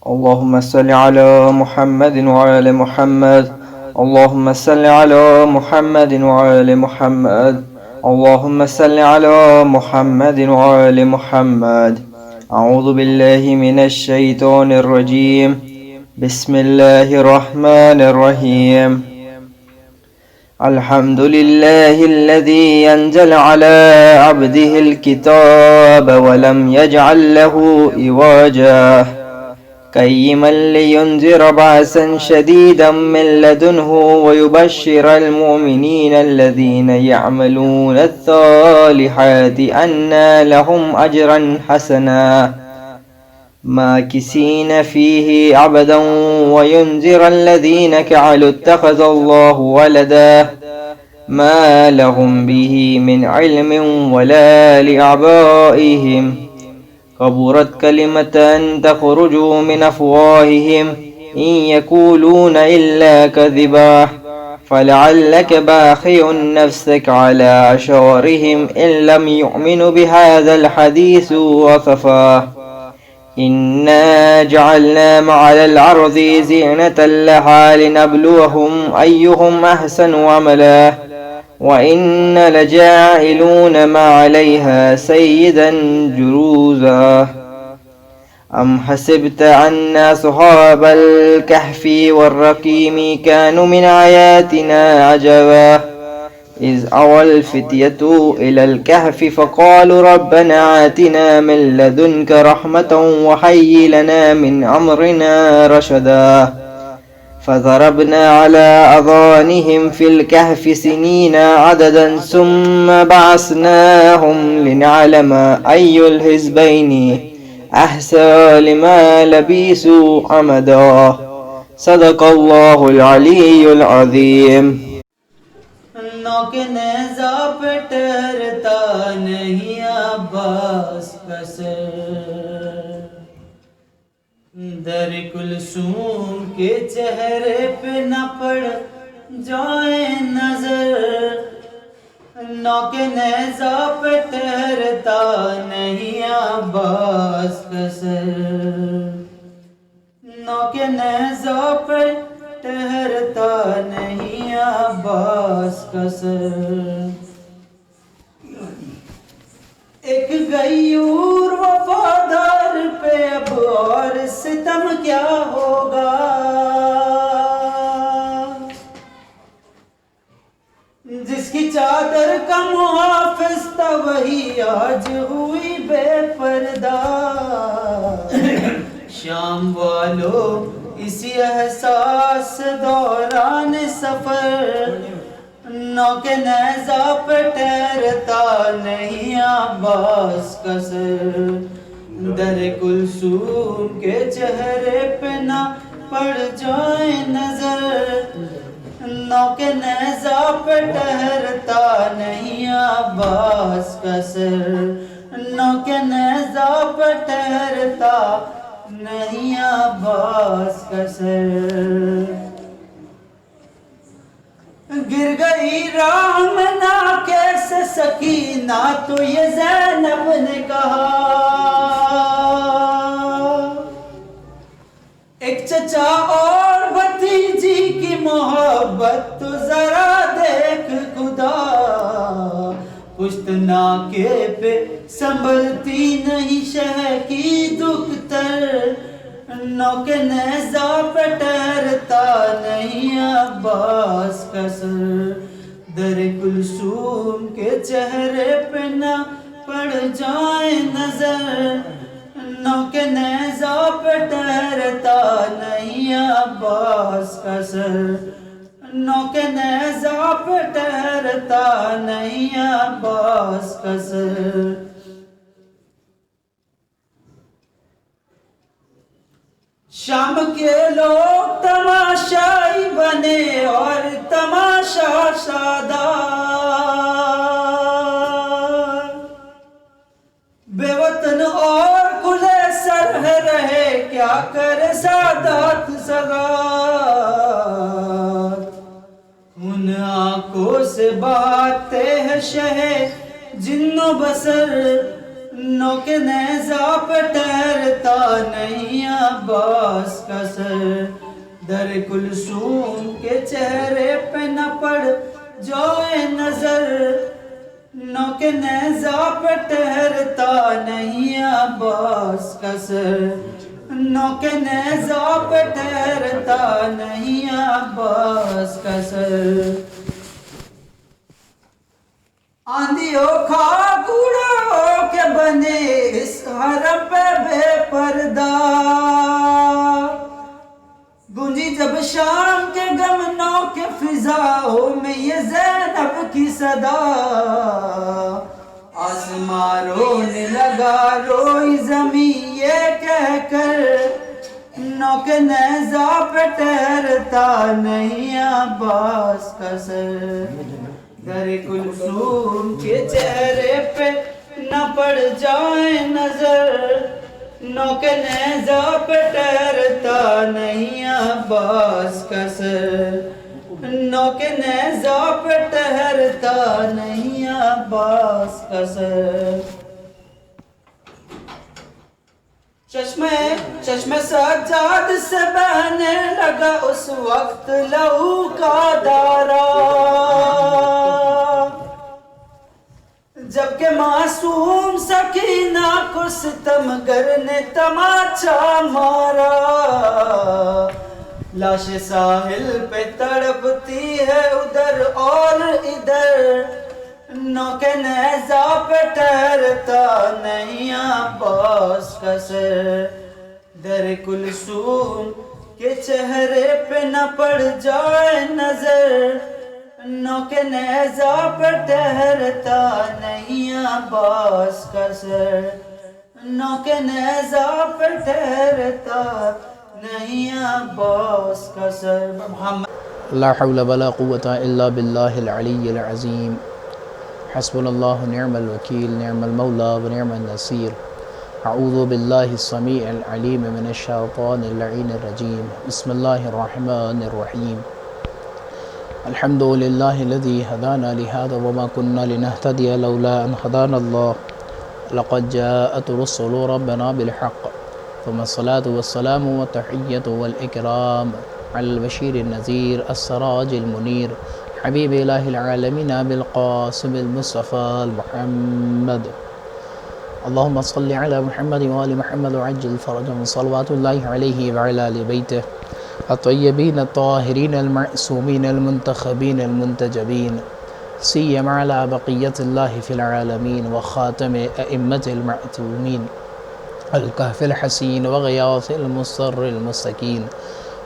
اللهم صل على محمد وعلى محمد. اللهم صل على محمد وعلى محمد. اللهم صل على محمد وعلى محمد. أعوذ بالله من الشيطان الرجيم. بسم الله الرحمن الرحيم. الحمد لله الذي أنزل على عبده الكتاب ولم يجعل له عوجا قيما لينذر بأسا شديدا من لدنه ويبشر المؤمنين الذين يعملون الصالحات أن لهم أجرا حسنا ماكثين فيه أبدا وينذر الذين كفروا اتخذ الله ولدا ما لهم به من علم ولا لآبائهم كبرت كلمة تخرج من أفواههم إن يقولون إلا كذبا فلعلك باخع نفسك على أعثارهم إن لم يؤمنوا بهذا الحديث أسفا إنا جعلنا ما على الأرض زينة لها لنبلوهم أيهم أحسن عملا وإن لجاعلون ما عليها سيدا جروزا أم حسبت أن أصحاب الكهف والرقيم كانوا من آياتنا عجبا إذ أوى الفتية إلى الكهف فقالوا ربنا آتنا من لدنك رحمة وهيئ لنا من أمرنا رشدا فضربنا على أذانهم في الكهف سنين عددا ثم بعثناهم لنعلم أي الحزبين أحصى لما لبثوا أمدا صدق الله العلي العظيم. نوک نیزہ پہ ٹھہرتا نہیں عباس کا سر در کلثوم کے چہرے پہ نہ پڑ جائے نظر نوک نیزہ پہ ٹھہرتا نہیں عباس کا سر نوک نیزہ پہ ٹھہرتا نہیں عباس کا سر ایک غیور وفادار پہ اب اور ستم کیا ہوگا جس کی چادر کا محافظ تھا وہی آج ہوئی بے پردہ شام والو اسی احساس دوران سفر نوک نیزہ پہ ٹھہرتا نہیں عباس کا سر در کلثوم کے چہرے پہ نہ پڑ جائے نظر نوک نیزہ پہ ٹھہرتا نہیں عباس کا سر نوک نیزہ پہ ٹھہرتا نہیں عباس کا سر گر گئی راہ میں نہ کیسے سکینہ تو یہ زینب نے کہا ایک چچا اور بھتیجی کی محبت تو ذرا دیکھ خدا پشت ناکے پہ سنبھلتی نہیں شہ کی دختر نوک نیزہ پہ ٹھہرتا نہیں عباس کا سر در کلثوم کے چہرے پہ نہ پڑ جائے نظر نوک نیزہ پہ ٹھہرتا نہیں عباس کا سر نوک نیزہ پہ ٹھہرتا نہیں عباس کا سر شام کے لوگ تماشائی بنے اور تماشا شاداب بے وطن اور کھلے سر رہے کیا کرے سادات سگات ان آنکھوں سے بہاتے ہیں شہ جن و بسر نوک نیزہ پہ ٹھہرتا نہیں عباس کا سر، در کلثوم کے چہرے پہ نہ پڑ جائے نظر، نوک نیزہ پہ ٹھہرتا نہیں عباس کا سر، نوک نیزہ پہ ٹھہرتا نہیں عباس کا سر۔ آندھیوں کھا گوڑوں کے بنے اس حرم پہ بے پردہ، گونجی جب شام کے گمنوں کے فضاؤں میں یہ زینب کی صدا، آسمان رونے لگا روئی زمین یہ کہہ کر، نوک نیزہ پہ ٹھہرتا نہیں عباس کا سر، در کلثوم کے چہرے پہ نہ پڑ جائے نظر، نوک نیزہ پہ ٹھہرتا نہیں عباس کا سر، نوک نیزہ پہ ٹھہرتا نہیں عباس کا سر۔ چشمے سجاد سے بہنے لگا اس وقت لہو کا دھارا، جبکہ معصوم سکینہ کو ستمگر نے تماچا مارا، لاش ساحل پہ تڑپتی ہے ادھر اور ادھر، نوک نیزہ پہ ٹھہرتا نہیں عباس کا سر، در کلثوم کے چہرے پہ نہ پڑ جائے نظر، نوک نیزہ پہ ٹھہرتا نہیں عباس کا سر، نوک نیزہ پہ ٹھہرتا نہیں عباس کا سر۔ محمد لا حول ولا قوة الا باللہ العلی العظیم، حسبنا اللہ نعم الوکیل نعم المولا ونعم النصیر، اعوذ باللہ السمیع العلیم من الشیطان اللعین الرجیم، بسم اللہ الرحمن الرحیم، الحمد للہ الذی ہدانا لہذا وما كنا لنہتدی لولا ان ہدانا اللہ، لقد جاءت رسل ربنا بالحق، ثم الصلاة والسلام والتحیة والإکرام على البشیر النذیر السراج المنیر حبیب الہ العالمین بالقاسم المصطفى المحمد، اللهم صل على محمد وآل محمد وعجل فرجهم، صلوات الله عليه وعلى آل بيته الطيبين الطاهرين المعصومين المنتخبين المنتجبين، سيما على بقية الله في العالمين وخاتم أئمة المعتومين، الكهف الحسين وغياث المصر المستكين،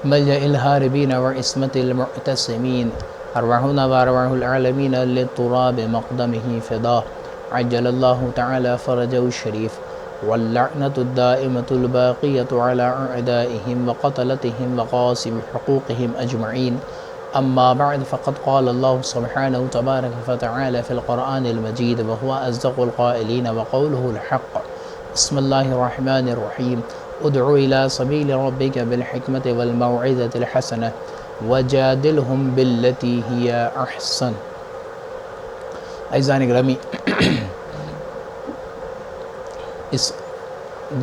ملجأ الهاربين وعصمة المعتصمين، أرواحنا وأرواح العالمين للتراب مقدمه فداه، عجل الله تعالى فرجه الشريف، واللعنة الدائمة الباقية على أعدائهم وقتلتهم وقاسم حقوقهم أجمعين، أما بعد، فقد قال الله سبحانه تبارك فتعالى في القرآن المجيد وهو أصدق القائلين وقوله الحق، بسم الله الرحمن الرحيم، ادع إلى سبيل ربك بالحكمة والموعظة الحسنة وجادلهم بالتي هي أحسن۔ عزیزان گرامی، اس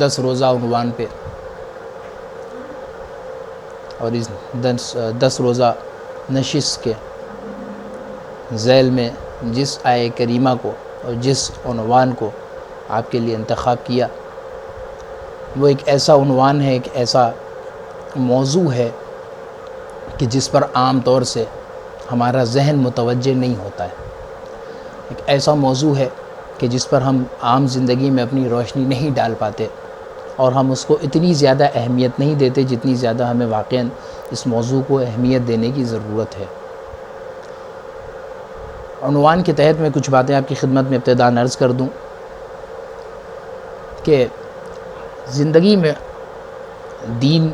10 روزہ عنوان پہ اور اس 10 روزہ نشست کے ذیل میں جس آیہ کریمہ کو اور جس عنوان کو آپ کے لیے انتخاب کیا، وہ ایک ایسا عنوان ہے، ایک ایسا موضوع ہے کہ جس پر عام طور سے ہمارا ذہن متوجہ نہیں ہوتا ہے، ایک ایسا موضوع ہے کہ جس پر ہم عام زندگی میں اپنی روشنی نہیں ڈال پاتے، اور ہم اس کو اتنی زیادہ اہمیت نہیں دیتے جتنی زیادہ ہمیں واقعاً اس موضوع کو اہمیت دینے کی ضرورت ہے۔ عنوان کے تحت میں کچھ باتیں آپ کی خدمت میں ابتداً عرض کر دوں کہ زندگی میں دین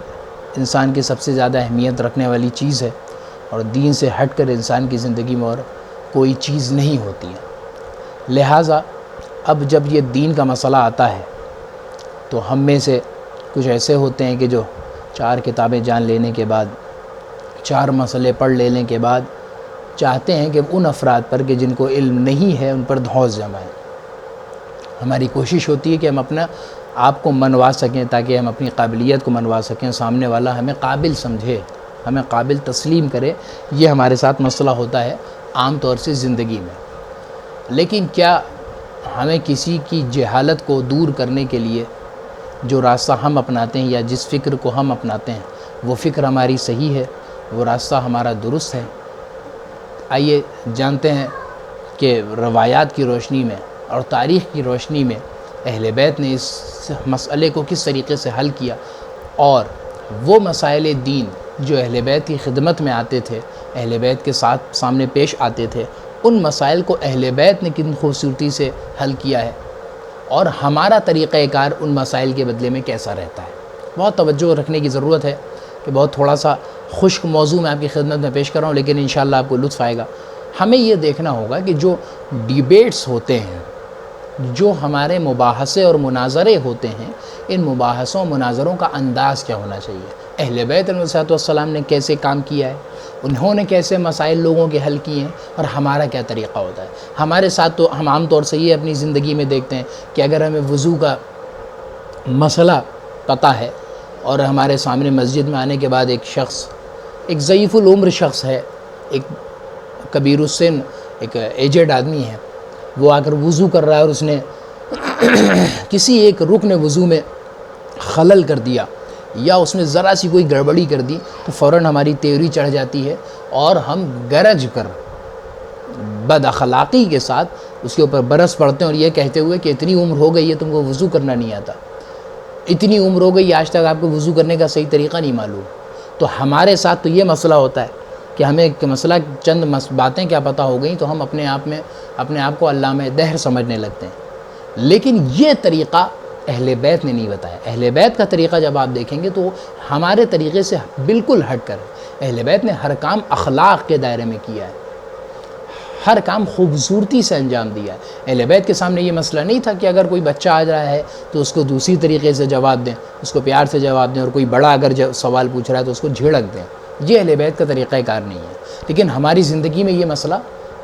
انسان کی سب سے زیادہ اہمیت رکھنے والی چیز ہے، اور دین سے ہٹ کر انسان کی زندگی میں اور کوئی چیز نہیں ہوتی ہے۔ لہٰذا اب جب یہ دین کا مسئلہ آتا ہے تو ہم میں سے کچھ ایسے ہوتے ہیں کہ جو 4 کتابیں جان لینے کے بعد، 4 مسئلے پڑھ لینے کے بعد چاہتے ہیں کہ ان افراد پر کہ جن کو علم نہیں ہے ان پر دھوس جمائیں، ہماری کوشش ہوتی ہے کہ ہم اپنا آپ کو منوا سکیں تاکہ ہم اپنی قابلیت کو منوا سکیں، سامنے والا ہمیں قابل سمجھے، ہمیں قابل تسلیم کرے۔ یہ ہمارے ساتھ مسئلہ ہوتا ہے عام طور سے زندگی میں۔ لیکن کیا ہمیں کسی کی جہالت کو دور کرنے کے لیے جو راستہ ہم اپناتے ہیں یا جس فکر کو ہم اپناتے ہیں وہ فکر ہماری صحیح ہے، وہ راستہ ہمارا درست ہے؟ آئیے جانتے ہیں کہ روایات کی روشنی میں اور تاریخ کی روشنی میں اہل بیت نے اس مسئلے کو کس طریقے سے حل کیا، اور وہ مسائل دین جو اہل بیت کی خدمت میں آتے تھے، اہل بیت کے ساتھ سامنے پیش آتے تھے، ان مسائل کو اہل بیت نے کتنی خوبصورتی سے حل کیا ہے، اور ہمارا طریقہ کار ان مسائل کے بدلے میں کیسا رہتا ہے۔ بہت توجہ رکھنے کی ضرورت ہے کہ بہت تھوڑا سا خشک موضوع میں آپ کی خدمت میں پیش کر رہا ہوں، لیکن انشاءاللہ آپ کو لطف آئے گا۔ ہمیں یہ دیکھنا ہوگا کہ جو ڈیبیٹس ہوتے ہیں، جو ہمارے مباحثے اور مناظرے ہوتے ہیں، ان مباحثوں و مناظروں کا انداز کیا ہونا چاہیے۔ اہل بیت علیہ السلام نے کیسے کام کیا ہے، انہوں نے کیسے مسائل لوگوں کے حل کیے ہیں، اور ہمارا کیا طریقہ ہوتا ہے۔ ہمارے ساتھ تو ہم عام طور سے یہ اپنی زندگی میں دیکھتے ہیں کہ اگر ہمیں وضو کا مسئلہ پتہ ہے اور ہمارے سامنے مسجد میں آنے کے بعد ایک شخص، ایک ضعیف العمر شخص ہے، ایک کبیر السن، ایک ایجڈ آدمی ہے، وہ آ کر وضو کر رہا ہے اور اس نے کسی ایک رکن وضو میں خلل کر دیا یا اس میں ذرا سی کوئی گڑبڑی کر دی، تو فوراً ہماری تیوری چڑھ جاتی ہے اور ہم گرج کر بد اخلاقی کے ساتھ اس کے اوپر برس پڑتے ہیں، اور یہ کہتے ہوئے کہ اتنی عمر ہو گئی ہے تم کو وضو کرنا نہیں آتا، اتنی عمر ہو گئی آج تک آپ کو وضو کرنے کا صحیح طریقہ نہیں معلوم۔ تو ہمارے ساتھ تو یہ مسئلہ ہوتا ہے کہ ہمیں ایک مسئلہ چند باتیں کیا پتہ ہو گئیں تو ہم اپنے آپ کو علامہ دہر سمجھنے لگتے ہیں۔ لیکن یہ طریقہ اہل بیت نے نہیں بتایا۔ اہل بیت کا طریقہ جب آپ دیکھیں گے تو ہمارے طریقے سے بالکل ہٹ کر اہل بیت نے ہر کام اخلاق کے دائرے میں کیا ہے، ہر کام خوبصورتی سے انجام دیا ہے۔ اہل بیت کے سامنے یہ مسئلہ نہیں تھا کہ اگر کوئی بچہ آ رہا ہے تو اس کو دوسری طریقے سے جواب دیں، اس کو پیار سے جواب دیں، اور کوئی بڑا اگر سوال پوچھ رہا ہے تو اس کو جھڑک دیں۔ یہ اہل بیت کا طریقہ کار نہیں ہے۔ لیکن ہماری زندگی میں یہ مسئلہ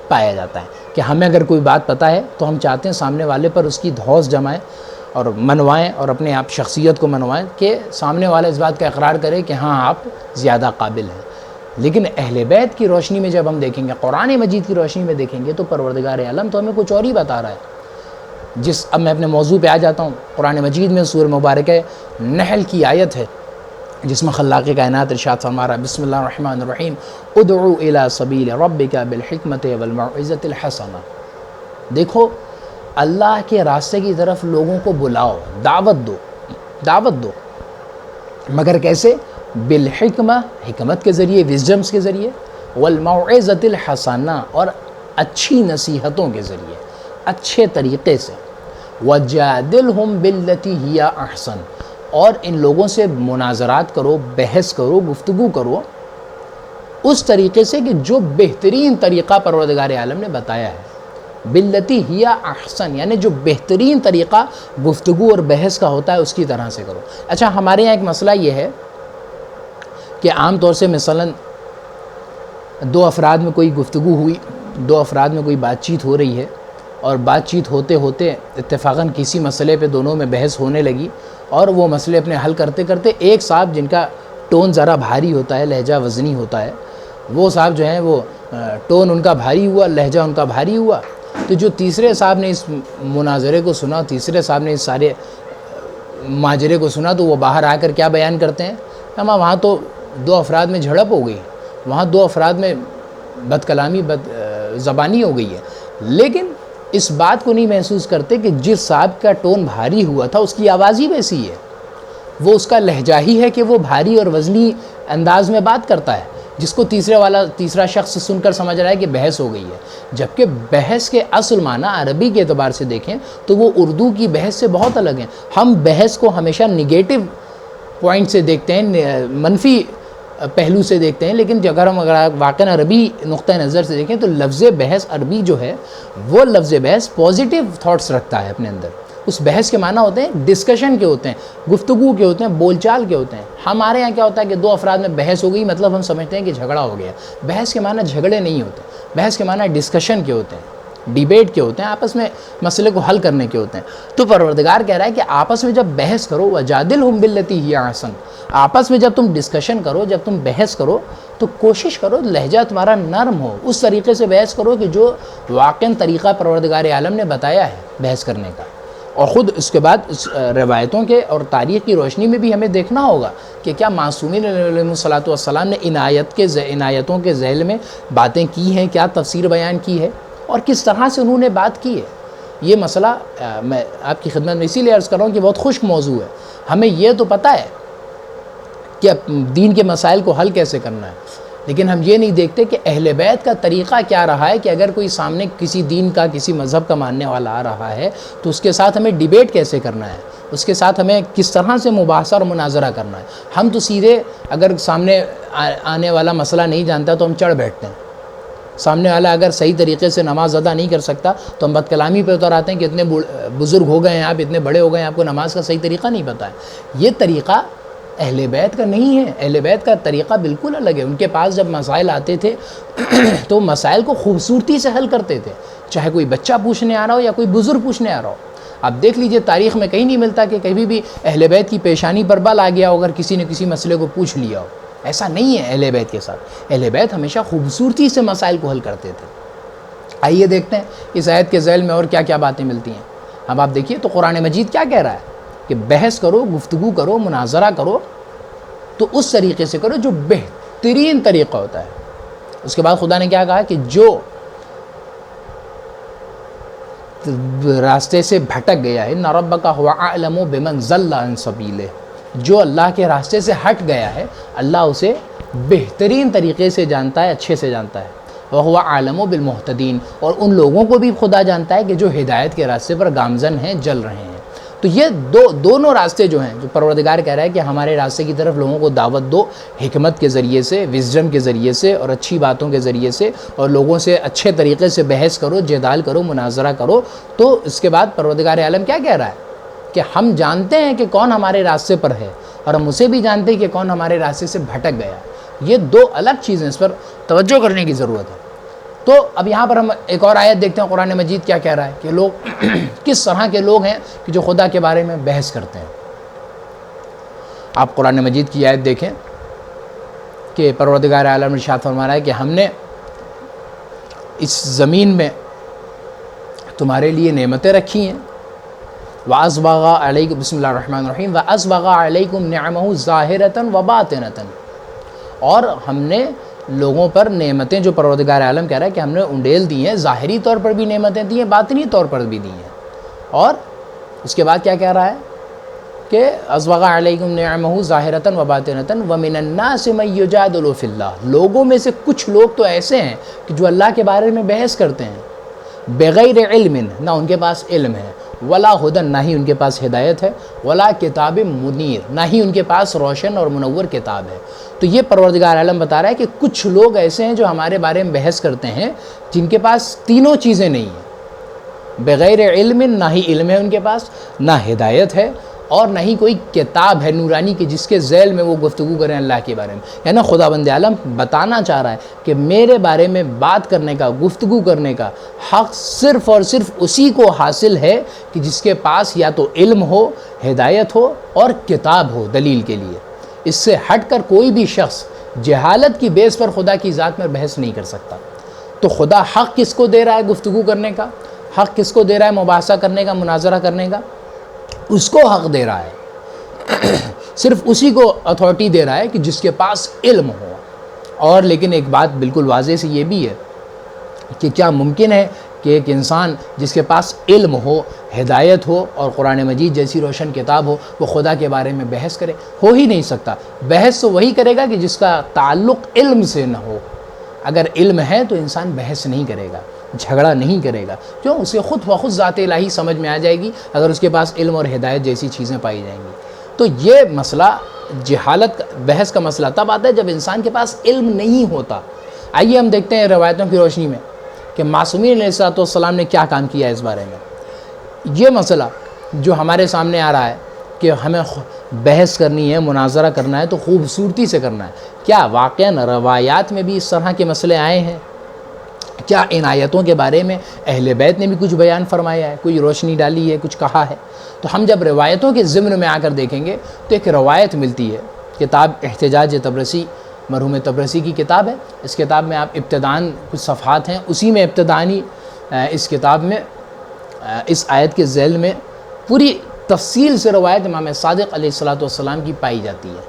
پایا جاتا ہے کہ ہمیں اگر کوئی بات پتہ ہے تو ہم چاہتے ہیں سامنے والے پر اس کی دھوس جمائیں اور منوائیں، اور اپنے آپ شخصیت کو منوائیں کہ سامنے والا اس بات کا اقرار کرے کہ ہاں آپ زیادہ قابل ہیں۔ لیکن اہل بیت کی روشنی میں جب ہم دیکھیں گے، قرآن مجید کی روشنی میں دیکھیں گے، تو پروردگار عالم تو ہمیں کچھ اور ہی بتا رہا ہے۔ اب میں اپنے موضوع پہ آ جاتا ہوں۔ قرآن مجید میں سورہ مبارکہ نحل کی آیت ہے جس میں خلاق کائنات ارشاد فرما رہا ہے، بسم اللہ الرحمن الرحیم، ادعو الی سبیل ربک بالحکمت والموعظۃ الحسنہ۔ دیکھو، اللہ کے راستے کی طرف لوگوں کو بلاؤ، دعوت دو، مگر کیسے؟ بالحکمہ، حکمت کے ذریعے، وزڈمز کے ذریعے، والموعظۃ الحسنہ، اور اچھی نصیحتوں کے ذریعے، اچھے طریقے سے، وجادلہم باللتی ہی احسن، اور ان لوگوں سے مناظرات کرو، بحث کرو، گفتگو کرو اس طریقے سے کہ جو بہترین طریقہ پروردگار عالم نے بتایا ہے۔ باللتی ہی احسن، یعنی جو بہترین طریقہ گفتگو اور بحث کا ہوتا ہے اس کی طرح سے کرو۔ اچھا، ہمارے یہاں ایک مسئلہ یہ ہے کہ عام طور سے مثلاً دو افراد میں کوئی گفتگو ہوئی، دو افراد میں کوئی بات چیت ہو رہی ہے، اور بات چیت ہوتے ہوتے اتفاقاً کسی مسئلے پہ دونوں میں بحث ہونے لگی، اور وہ مسئلے اپنے حل کرتے کرتے ایک صاحب جن کا ٹون ذرا بھاری ہوتا ہے، لہجہ وزنی ہوتا ہے، وہ صاحب جو ہیں وہ ٹون ان کا بھاری ہوا، لہجہ ان کا بھاری ہوا، تو جو تیسرے صاحب نے اس مناظرے کو سنا، تیسرے صاحب نے اس سارے ماجرے کو سنا، تو وہ باہر آ کر کیا بیان کرتے ہیں؟ اما وہاں تو دو افراد میں جھڑپ ہو گئی، وہاں دو افراد میں بد کلامی، زبانی ہو گئی ہے، لیکن اس بات کو نہیں محسوس کرتے کہ جس صاحب کا ٹون بھاری ہوا تھا اس کی آواز ہی ویسی ہے، وہ اس کا لہجہ ہی ہے کہ وہ بھاری اور وزنی انداز میں بات کرتا ہے، جس کو تیسرا شخص سن کر سمجھ رہا ہے کہ بحث ہو گئی ہے، جبکہ بحث کے اصل معنی عربی کے اعتبار سے دیکھیں تو وہ اردو کی بحث سے بہت الگ ہیں۔ ہم بحث کو ہمیشہ نگیٹو پوائنٹ سے دیکھتے ہیں، منفی پہلو سے دیکھتے ہیں، لیکن اگر واقعاً عربی نقطہ نظر سے دیکھیں تو لفظ بحث عربی جو ہے وہ لفظ بحث پازیٹیو تھاٹس رکھتا ہے اپنے اندر۔ اس بحث کے معنی ہوتے ہیں ڈسکشن کے، ہوتے ہیں گفتگو کے، ہوتے ہیں بول چال کے ہوتے ہیں۔ ہمارے یہاں کیا ہوتا ہے کہ دو افراد میں بحث ہو گئی، مطلب ہم سمجھتے ہیں کہ جھگڑا ہو گیا۔ بحث کے معنی جھگڑے نہیں ہوتے، بحث کے معنی ڈسکشن کے ہوتے ہیں۔ ڈیبیٹ کے ہوتے ہیں، آپس میں مسئلے کو حل کرنے کے ہوتے ہیں۔ تو پروردگار کہہ رہا ہے کہ آپس میں جب بحث کرو وَجَادِلْهُمْ بِالَّتِي هِيَ أَحْسَنُ، آپس میں جب تم ڈسکشن کرو، جب تم بحث کرو تو کوشش کرو لہجہ تمہارا نرم ہو، اس طریقے سے بحث کرو کہ جو واقعاً طریقہ پروردگار عالم نے بتایا ہے بحث کرنے کا۔ اور خود اس کے بعد اس روایتوں کے اور تاریخ کی روشنی میں بھی ہمیں دیکھنا ہوگا کہ کیا معصومین علیہ الصلوۃ والسلام نے ان آیتوں کے ذیل میں باتیں کی ہیں، کیا تفسیر بیان کی ہے اور کس طرح سے انہوں نے بات کی ہے۔ یہ مسئلہ میں آپ کی خدمت میں اسی لیے عرض کر رہا ہوں کہ بہت خشک موضوع ہے۔ ہمیں یہ تو پتہ ہے کہ دین کے مسائل کو حل کیسے کرنا ہے، لیکن ہم یہ نہیں دیکھتے کہ اہل بیت کا طریقہ کیا رہا ہے، کہ اگر کوئی سامنے کسی دین کا کسی مذہب کا ماننے والا آ رہا ہے تو اس کے ساتھ ہمیں ڈیبیٹ کیسے کرنا ہے، اس کے ساتھ ہمیں کس طرح سے مباحثہ اور مناظرہ کرنا ہے۔ ہم تو سیدھے اگر سامنے آنے والا مسئلہ نہیں جانتا تو ہم چڑھ بیٹھتے ہیں، سامنے والا اگر صحیح طریقے سے نماز ادا نہیں کر سکتا تو ہم بد کلامی پہ اتر آتے ہیں کہ اتنے بزرگ ہو گئے ہیں آپ، اتنے بڑے ہو گئے ہیں، آپ کو نماز کا صحیح طریقہ نہیں پتہ ہے۔ یہ طریقہ اہل بیت کا نہیں ہے، اہل بیت کا طریقہ بالکل الگ ہے۔ ان کے پاس جب مسائل آتے تھے تو مسائل کو خوبصورتی سے حل کرتے تھے، چاہے کوئی بچہ پوچھنے آ رہا ہو یا کوئی بزرگ پوچھنے آ رہا ہو۔ آپ دیکھ لیجئے تاریخ میں کہیں نہیں ملتا کہ کبھی بھی اہل بیت کی پیشانی پر بل آ گیا ہو اگر کسی نے کسی مسئلے کو پوچھ لیا ہو، ایسا نہیں ہے اہل بیت کے ساتھ۔ اہل بیت ہمیشہ خوبصورتی سے مسائل کو حل کرتے تھے۔ آئیے دیکھتے ہیں اس آیت کے ذیل میں اور کیا کیا باتیں ملتی ہیں۔ اب آپ دیکھیے تو قرآن مجید کیا کہہ رہا ہے کہ بحث کرو، گفتگو کرو، مناظرہ کرو تو اس طریقے سے کرو جو بہترین طریقہ ہوتا ہے۔ اس کے بعد خدا نے کیا کہا کہ جو راستے سے بھٹک گیا ہے، اِنَّ رَبَّكَ هُوَ أَعْلَمُ بِمَنْ ضَلَّ عَنْ سَبِيلِهِ، جو اللہ کے راستے سے ہٹ گیا ہے اللہ اسے بہترین طریقے سے جانتا ہے، اچھے سے جانتا ہے۔ وَهُوَ أَعْلَمُ بِالْمُهْتَدِينَ، اور ان لوگوں کو بھی خدا جانتا ہے کہ جو ہدایت کے راستے پر گامزن ہیں، جل رہے ہیں۔ تو یہ دونوں راستے جو ہیں، جو پروردگار کہہ رہا ہے کہ ہمارے راستے کی طرف لوگوں کو دعوت دو، حکمت کے ذریعے سے، وزڈم کے ذریعے سے اور اچھی باتوں کے ذریعے سے، اور لوگوں سے اچھے طریقے سے بحث کرو، جدال کرو، مناظرہ کرو۔ تو اس کے بعد پروردگار عالم کیا کہہ رہا ہے کہ ہم جانتے ہیں کہ کون ہمارے راستے پر ہے اور ہم اسے بھی جانتے ہیں کہ کون ہمارے راستے سے بھٹک گیا۔ یہ دو الگ چیزیں، اس پر توجہ کرنے کی ضرورت ہے۔ تو اب یہاں پر ہم ایک اور آیت دیکھتے ہیں، قرآن مجید کیا کہہ رہا ہے کہ لوگ کس طرح کے لوگ ہیں کہ جو خدا کے بارے میں بحث کرتے ہیں۔ آپ قرآن مجید کی آیت دیکھیں کہ پروردگار عالم ارشاد فرما رہا ہے کہ ہم نے اس زمین میں تمہارے لیے نعمتیں رکھی ہیں، وَأَسْبَغَ عَلَيْكُمْ، بسم اللہ الرحمن الرحیم، وَأَسْبَغَ عَلَيْكُمْ نِعَمَهُ ظَاهِرَةً وَبَاطِنَةً، اور ہم نے لوگوں پر نعمتیں، جو پروردگار عالم کہہ رہا ہے کہ ہم نے انڈیل دی ہیں، ظاہری طور پر بھی نعمتیں دی ہیں، باطنی طور پر بھی دی ہیں۔ اور اس کے بعد کیا کہہ رہا ہے کہ أَسْبَغَ عَلَيْكُمْ نِعَمَهُ ظَاهِرَةً وَبَاطِنَةً وَمِنَ النَّاسِ مَن يُجَادِلُ فِي اللَّهِ، لوگوں میں سے کچھ لوگ تو ایسے ہیں کہ جو اللہ کے بارے میں بحث کرتے ہیں، بغیر علم، نہ ان کے پاس علم ہے، ولا ہدن، نہ ہی ان کے پاس ہدایت ہے، ولا کتاب منیر، نہ ہی ان کے پاس روشن اور منور کتاب ہے۔ تو یہ پروردگار عالم بتا رہا ہے کہ کچھ لوگ ایسے ہیں جو ہمارے بارے میں بحث کرتے ہیں جن کے پاس تینوں چیزیں نہیں ہیں، بغیر علم، نہ ہی علم ہے ان کے پاس، نہ ہدایت ہے، اور نہ ہی کوئی کتاب ہے نورانی کی جس کے ذیل میں وہ گفتگو کریں اللہ کے بارے میں۔ یعنی خدا بند عالم بتانا چاہ رہا ہے کہ میرے بارے میں بات کرنے کا، گفتگو کرنے کا حق صرف اور صرف اسی کو حاصل ہے کہ جس کے پاس یا تو علم ہو، ہدایت ہو اور کتاب ہو دلیل کے لیے۔ اس سے ہٹ کر کوئی بھی شخص جہالت کی بیس پر خدا کی ذات میں بحث نہیں کر سکتا۔ تو خدا حق کس کو دے رہا ہے گفتگو کرنے کا، حق کس کو دے رہا ہے مباحثہ کرنے کا، مناظرہ کرنے کا؟ اس کو حق دے رہا ہے، صرف اسی کو اتھارٹی دے رہا ہے کہ جس کے پاس علم ہو۔ اور لیکن ایک بات بالکل واضح سے یہ بھی ہے کہ کیا ممکن ہے کہ ایک انسان جس کے پاس علم ہو، ہدایت ہو اور قرآن مجید جیسی روشن کتاب ہو، وہ خدا کے بارے میں بحث کرے؟ ہو ہی نہیں سکتا۔ بحث تو وہی کرے گا کہ جس کا تعلق علم سے نہ ہو۔ اگر علم ہے تو انسان بحث نہیں کرے گا، جھگڑا نہیں کرے گا، کیوں؟ اسے خود بخود ذات الہی سمجھ میں آ جائے گی اگر اس کے پاس علم اور ہدایت جیسی چیزیں پائی جائیں گی۔ تو یہ مسئلہ جہالت بحث کا مسئلہ تب آتا ہے جب انسان کے پاس علم نہیں ہوتا۔ آئیے ہم دیکھتے ہیں روایتوں کی روشنی میں کہ معصومین علیہ السلام نے کیا کام کیا ہے اس بارے میں۔ یہ مسئلہ جو ہمارے سامنے آ رہا ہے کہ ہمیں بحث کرنی ہے، مناظرہ کرنا ہے تو خوبصورتی سے کرنا ہے، کیا واقعاً روایات میں بھی اس طرح کے مسئلے آئے ہیں؟ کیا ان آیتوں کے بارے میں اہل بیت نے بھی کچھ بیان فرمایا ہے، کوئی روشنی ڈالی ہے، کچھ کہا ہے؟ تو ہم جب روایتوں کے ضمن میں آ کر دیکھیں گے تو ایک روایت ملتی ہے، کتاب احتجاج تبرسی، مرحوم تبرسی کی کتاب ہے، اس کتاب میں آپ ابتداً کچھ صفحات ہیں، اسی میں ابتدانی اس کتاب میں اس آیت کے ذیل میں پوری تفصیل سے روایت امام صادق علیہ السلام کی پائی جاتی ہے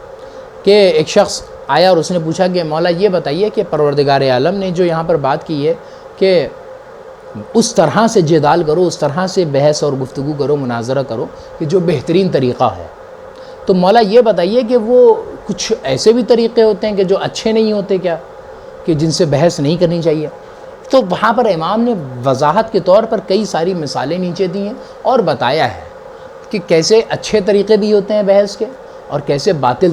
کہ ایک شخص آیا اور اس نے پوچھا کہ مولا یہ بتائیے کہ پروردگار عالم نے جو یہاں پر بات کی ہے کہ اس طرح سے جدال کرو، اس طرح سے بحث اور گفتگو کرو، مناظرہ کرو کہ جو بہترین طریقہ ہے، تو مولا یہ بتائیے کہ وہ کچھ ایسے بھی طریقے ہوتے ہیں کہ جو اچھے نہیں ہوتے کیا، کہ جن سے بحث نہیں کرنی چاہیے؟ تو وہاں پر امام نے وضاحت کے طور پر کئی ساری مثالیں نیچے دی ہیں اور بتایا ہے کہ کیسے اچھے طریقے بھی ہوتے ہیں بحث کے اور کیسے باطل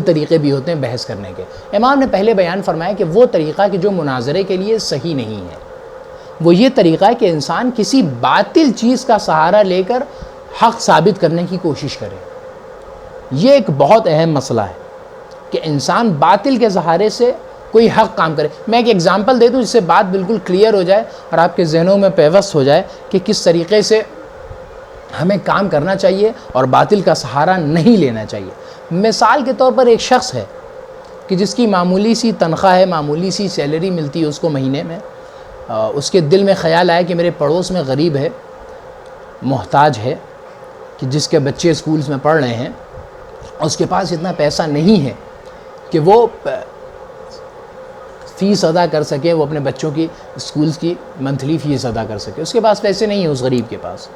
طریقے بھی ہوتے ہیں بحث کرنے کے۔ امام نے پہلے بیان فرمایا کہ وہ طریقہ کہ جو مناظرے کے لیے صحیح نہیں ہے، وہ یہ طریقہ ہے کہ انسان کسی باطل چیز کا سہارا لے کر حق ثابت کرنے کی کوشش کرے۔ یہ ایک بہت اہم مسئلہ ہے کہ انسان باطل کے سہارے سے کوئی حق کام کرے۔ میں ایک ایگزامپل دے دوں جس سے بات بالکل کلیئر ہو جائے اور آپ کے ذہنوں میں پیوست ہو جائے کہ کس طریقے سے ہمیں کام کرنا چاہیے اور باطل کا سہارا نہیں لینا چاہیے۔ مثال کے طور پر ایک شخص ہے کہ جس کی معمولی سی تنخواہ ہے، معمولی سی سیلری ملتی ہے اس کو مہینے میں، اس کے دل میں خیال آیا کہ میرے پڑوس میں غریب ہے، محتاج ہے، کہ جس کے بچے اسکولز میں پڑھ رہے ہیں، اس کے پاس اتنا پیسہ نہیں ہے کہ وہ فیس ادا کر سکے، وہ اپنے بچوں کی اسکولز کی منتھلی فیس ادا کر سکے، اس کے پاس پیسے نہیں ہیں اس غریب کے پاس۔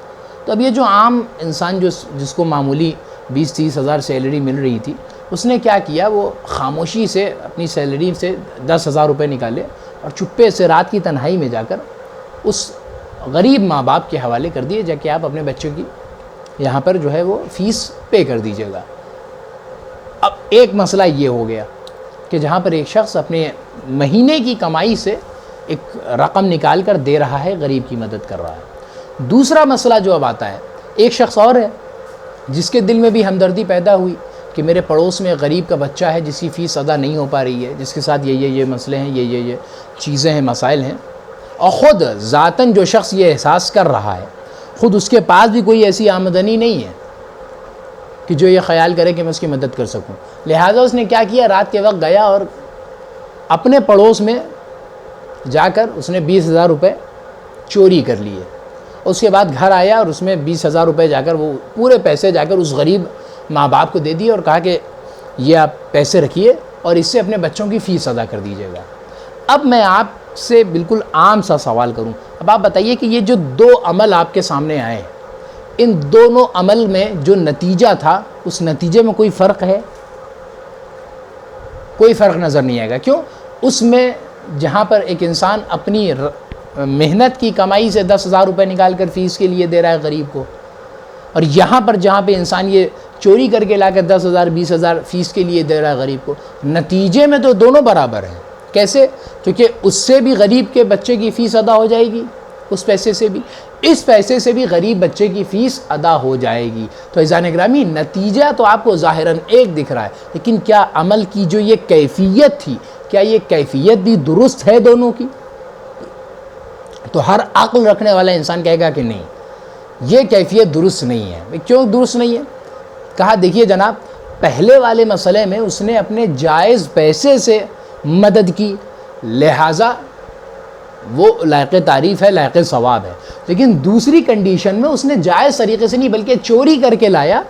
تو اب یہ جو عام انسان جس کو معمولی 20-30 ہزار سیلری مل رہی تھی، اس نے کیا کیا، وہ خاموشی سے اپنی سیلری سے 10,000 روپے نکالے اور چپے سے رات کی تنہائی میں جا کر اس غریب ماں باپ کے حوالے کر دیے جا کہ آپ اپنے بچوں کی یہاں پر جو ہے وہ فیس پے کر دیجیے گا۔ اب ایک مسئلہ یہ ہو گیا کہ جہاں پر ایک شخص اپنے مہینے کی کمائی سے ایک رقم نکال کر دے رہا ہے، غریب کی مدد کر رہا ہے۔ دوسرا مسئلہ جو اب آتا ہے، ایک شخص اور ہے جس کے دل میں بھی ہمدردی پیدا ہوئی کہ میرے پڑوس میں غریب کا بچہ ہے جس کی فیس ادا نہیں ہو پا رہی ہے، جس کے ساتھ یہ مسئلے ہیں، یہ چیزیں ہیں، مسائل ہیں، اور خود ذاتاً جو شخص یہ احساس کر رہا ہے، خود اس کے پاس بھی کوئی ایسی آمدنی نہیں ہے کہ جو یہ خیال کرے کہ میں اس کی مدد کر سکوں، لہٰذا اس نے کیا کیا، رات کے وقت گیا اور اپنے پڑوس میں جا کر اس نے 20,000 روپے چوری کر لیے۔ اس کے بعد گھر آیا اور اس میں 20,000 روپے جا کر وہ پورے پیسے جا کر اس غریب ماں باپ کو دے دیے اور کہا کہ یہ آپ پیسے رکھیے اور اس سے اپنے بچوں کی فیس ادا کر دیجیے گا۔ اب میں آپ سے بالکل عام سا سوال کروں، اب آپ بتائیے کہ یہ جو دو عمل آپ کے سامنے آئے، ان دونوں عمل میں جو نتیجہ تھا اس نتیجے میں کوئی فرق ہے؟ کوئی فرق نظر نہیں آئے گا۔ کیوں؟ اس میں جہاں پر ایک انسان اپنی محنت کی کمائی سے 10,000 روپے نکال کر فیس کے لیے دے رہا ہے غریب کو، اور یہاں پر جہاں پہ انسان یہ چوری کر کے لا کر 10,000 20,000 فیس کے لیے دے رہا ہے غریب کو، نتیجے میں تو دونوں برابر ہیں۔ کیسے؟ کیونکہ اس سے بھی غریب کے بچے کی فیس ادا ہو جائے گی، اس پیسے سے بھی، اس پیسے سے بھی غریب بچے کی فیس ادا ہو جائے گی۔ تو عزیزان گرامی، نتیجہ تو آپ کو ظاہراً ایک دکھ رہا ہے، لیکن کیا عمل کی جو یہ کیفیت تھی، کیا یہ کیفیت بھی درست ہے دونوں کی؟ تو ہر عقل رکھنے والا انسان کہے گا کہ نہیں، یہ کیفیت درست نہیں ہے۔ کیوں درست نہیں ہے؟ کہا دیکھیے جناب، پہلے والے مسئلے میں اس نے اپنے جائز پیسے سے مدد کی، لہٰذا وہ لائق تعریف ہے، لائق ثواب ہے۔ لیکن دوسری کنڈیشن میں اس نے جائز طریقے سے نہیں بلکہ چوری کر کے لایا،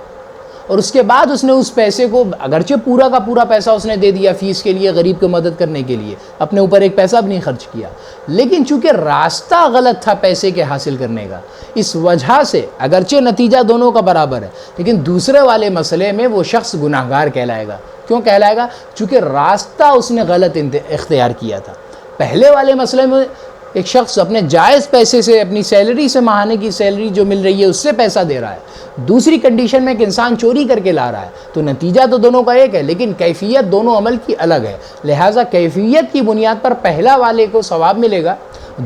اور اس کے بعد اس نے اس پیسے کو اگرچہ پورا کا پورا پیسہ اس نے دے دیا فیس کے لیے، غریب کو مدد کرنے کے لیے، اپنے اوپر ایک پیسہ بھی نہیں خرچ کیا، لیکن چونکہ راستہ غلط تھا پیسے کے حاصل کرنے کا، اس وجہ سے اگرچہ نتیجہ دونوں کا برابر ہے، لیکن دوسرے والے مسئلے میں وہ شخص گناہگار کہلائے گا۔ کیوں کہلائے گا؟ چونکہ راستہ اس نے غلط اختیار کیا تھا۔ پہلے والے مسئلے میں ایک شخص اپنے جائز پیسے سے، اپنی سیلری سے، ماہانے کی سیلری جو مل رہی ہے اس سے پیسہ دے رہا ہے، دوسری کنڈیشن میں ایک انسان چوری کر کے لا رہا ہے، تو نتیجہ تو دونوں کا ایک ہے، لیکن کیفیت دونوں عمل کی الگ ہے۔ لہٰذا کیفیت کی بنیاد پر پہلا والے کو ثواب ملے گا،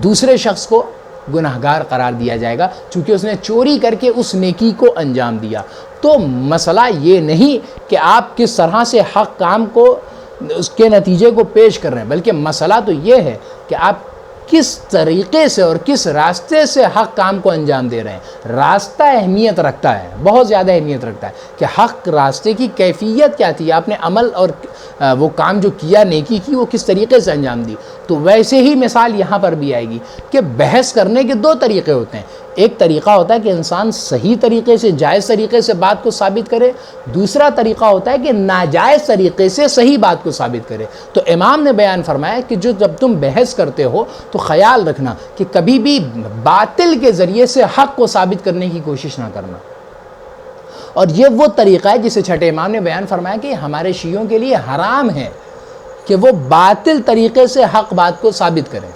دوسرے شخص کو گناہگار قرار دیا جائے گا، چونکہ اس نے چوری کر کے اس نیکی کو انجام دیا۔ تو مسئلہ یہ نہیں کہ آپ کس طرح سے حق کام کو اس کے نتیجے کو پیش کر رہے ہیں، بلکہ مسئلہ تو یہ ہے کہ آپ کس طریقے سے اور کس راستے سے حق کام کو انجام دے رہے ہیں۔ راستہ اہمیت رکھتا ہے، بہت زیادہ اہمیت رکھتا ہے کہ حق راستے کی کیفیت کیا تھی، آپ نے عمل اور وہ کام جو کیا، نیکی کی، وہ کس طریقے سے انجام دی۔ تو ویسے ہی مثال یہاں پر بھی آئے گی کہ بحث کرنے کے دو طریقے ہوتے ہیں۔ ایک طریقہ ہوتا ہے کہ انسان صحیح طریقے سے، جائز طریقے سے بات کو ثابت کرے، دوسرا طریقہ ہوتا ہے کہ ناجائز طریقے سے صحیح بات کو ثابت کرے۔ تو امام نے بیان فرمایا کہ جب تم بحث کرتے ہو تو خیال رکھنا کہ کبھی بھی باطل کے ذریعے سے حق کو ثابت کرنے کی کوشش نہ کرنا۔ اور یہ وہ طریقہ ہے جسے چھٹے امام نے بیان فرمایا کہ ہمارے شیعوں کے لیے حرام ہے کہ وہ باطل طریقے سے حق بات کو ثابت کریں،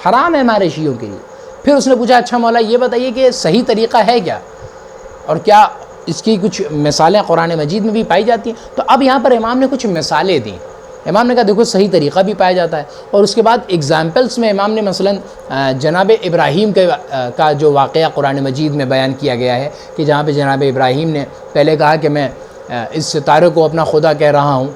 حرام ہے ہمارے شیعوں کے لیے۔ پھر اس نے پوچھا اچھا مولا یہ بتائیے کہ صحیح طریقہ ہے کیا، اور کیا اس کی کچھ مثالیں قرآن مجید میں بھی پائی جاتی ہیں؟ تو اب یہاں پر امام نے کچھ مثالیں دیں۔ امام نے کہا دیکھو صحیح طریقہ بھی پایا جاتا ہے، اور اس کے بعد ایگزامپلس میں امام نے مثلا جناب ابراہیم کا جو واقعہ قرآن مجید میں بیان کیا گیا ہے کہ جہاں پہ جناب ابراہیم نے پہلے کہا کہ میں اس ستارے کو اپنا خدا کہہ رہا ہوں،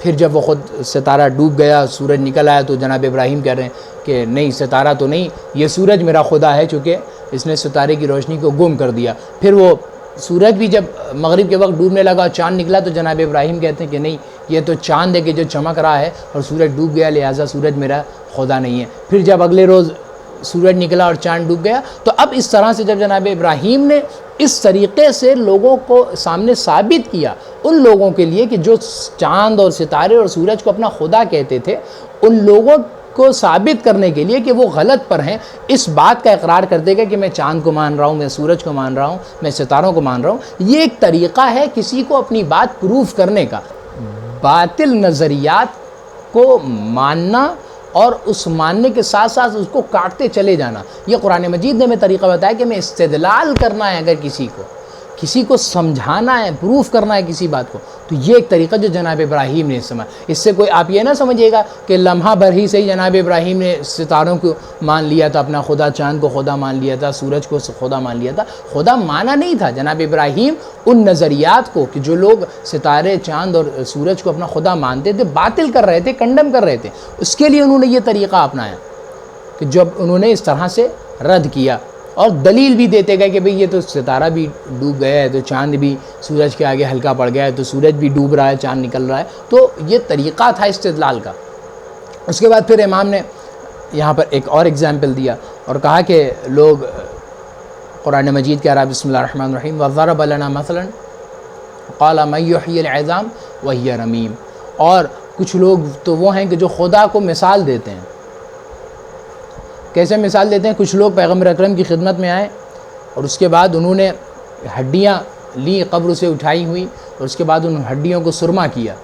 پھر جب وہ خود ستارہ ڈوب گیا، سورج نکل آیا، تو جناب ابراہیم کہہ رہے ہیں کہ نہیں ستارہ تو نہیں، یہ سورج میرا خدا ہے، چونکہ اس نے ستارے کی روشنی کو گم کر دیا۔ پھر وہ سورج بھی جب مغرب کے وقت ڈوبنے لگا، چاند نکلا، تو جناب ابراہیم کہتے ہیں کہ نہیں یہ تو چاند ہے کہ جو چمک رہا ہے، اور سورج ڈوب گیا، لہٰذا سورج میرا خدا نہیں ہے۔ پھر جب اگلے روز سورج نکلا اور چاند ڈوب گیا، تو اب اس طرح سے جب جناب ابراہیم نے اس طریقے سے لوگوں کو سامنے ثابت کیا، ان لوگوں کے لیے کہ جو چاند اور ستارے اور سورج کو اپنا خدا کہتے تھے، ان لوگوں کو ثابت کرنے کے لیے کہ وہ غلط پر ہیں، اس بات کا اقرار کر دے گا کہ میں چاند کو مان رہا ہوں، میں سورج کو مان رہا ہوں، میں ستاروں کو مان رہا ہوں۔ یہ ایک طریقہ ہے کسی کو اپنی بات پروف کرنے کا، باطل نظریات کو ماننا اور اس ماننے کے ساتھ ساتھ اس کو کاٹتے چلے جانا۔ یہ قرآن مجید نے ہمیں طریقہ بتایا کہ ہمیں استدلال کرنا ہے، اگر کسی کو سمجھانا ہے، پروف کرنا ہے کسی بات کو، تو یہ ایک طریقہ جو جناب ابراہیم نے استعمال۔ اس سے کوئی آپ یہ نہ سمجھے گا کہ لمحہ بھر ہی سے ہی جناب ابراہیم نے ستاروں کو مان لیا تھا اپنا خدا، چاند کو خدا مان لیا تھا، سورج کو خدا مان لیا تھا۔ خدا مانا نہیں تھا جناب ابراہیم، ان نظریات کو کہ جو لوگ ستارے، چاند اور سورج کو اپنا خدا مانتے تھے، باطل کر رہے تھے، کنڈم کر رہے تھے، اس کے لیے انہوں نے یہ طریقہ اپنایا کہ جب انہوں نے اس طرح سے رد کیا، اور دلیل بھی دیتے گئے کہ بھئی یہ تو ستارہ بھی ڈوب گیا ہے، تو چاند بھی سورج کے آگے ہلکا پڑ گیا ہے، تو سورج بھی ڈوب رہا ہے، چاند نکل رہا ہے۔ تو یہ طریقہ تھا استدلال کا۔ اس کے بعد پھر امام نے یہاں پر ایک اور اگزامپل دیا اور کہا کہ لوگ قرآن مجید کہہ رہا ہے بسم اللہ الرحمن الرحیم وَضَرَبَ لَنَا مَثَلًا قَالَ مَن يُحْيِي الْعِظَامَ وَهِيَ رَمِيمٌ۔ اور کچھ لوگ تو وہ ہیں کہ جو خدا کو مثال دیتے ہیں۔ کیسے مثال دیتے ہیں؟ کچھ لوگ پیغمبر اکرم کی خدمت میں آئے اور اس کے بعد انہوں نے ہڈیاں لی، قبر سے اٹھائی ہوئی، اور اس کے بعد ان ہڈیوں کو سرما کیا،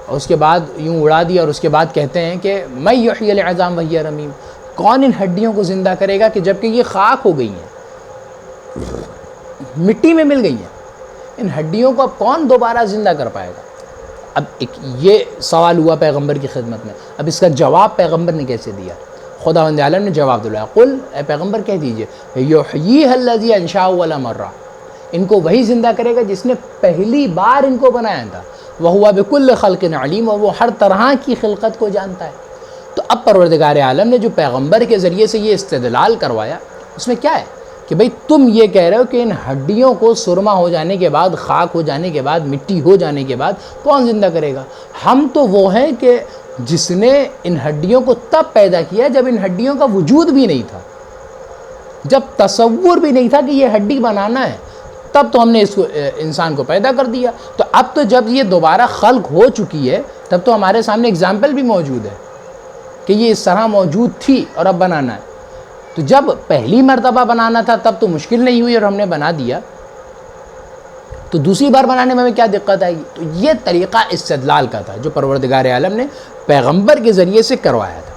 اور اس کے بعد یوں اڑا دیا، اور اس کے بعد کہتے ہیں کہ میں یحیی العظام وہی رمیم، کون ان ہڈیوں کو زندہ کرے گا کہ جبکہ یہ خاک ہو گئی ہیں، مٹی میں مل گئی ہیں، ان ہڈیوں کو اب کون دوبارہ زندہ کر پائے گا؟ اب یہ سوال ہوا پیغمبر کی خدمت میں۔ اب اس کا جواب پیغمبر نے کیسے دیا؟ خداوند عالم نے جواب دلایا، قل اے پیغمبر کہہ دیجئے یحییھا الذی انشأ اول مرہ، ان کو وہی زندہ کرے گا جس نے پہلی بار ان کو بنایا تھا، وہو بکل خلق علیم، اور وہ ہر طرح کی خلقت کو جانتا ہے۔ تو اب پروردگار عالم نے جو پیغمبر کے ذریعے سے یہ استدلال کروایا، اس میں کیا ہے کہ بھئی تم یہ کہہ رہے ہو کہ ان ہڈیوں کو سرما ہو جانے کے بعد، خاک ہو جانے کے بعد، مٹی ہو جانے کے بعد کون زندہ کرے گا؟ ہم تو وہ ہیں کہ جس نے ان ہڈیوں کو تب پیدا کیا جب ان ہڈیوں کا وجود بھی نہیں تھا، جب تصور بھی نہیں تھا کہ یہ ہڈی بنانا ہے، تب تو ہم نے اس کو انسان کو پیدا کر دیا۔ تو اب تو جب یہ دوبارہ خلق ہو چکی ہے، تب تو ہمارے سامنے اگزامپل بھی موجود ہے کہ یہ اس طرح موجود تھی اور اب بنانا ہے۔ تو جب پہلی مرتبہ بنانا تھا تب تو مشکل نہیں ہوئی اور ہم نے بنا دیا، تو دوسری بار بنانے میں ہمیں کیا دقت آئے گی؟ تو یہ طریقہ استدلال کا تھا جو پروردگار عالم نے پیغمبر کے ذریعے سے کروایا تھا۔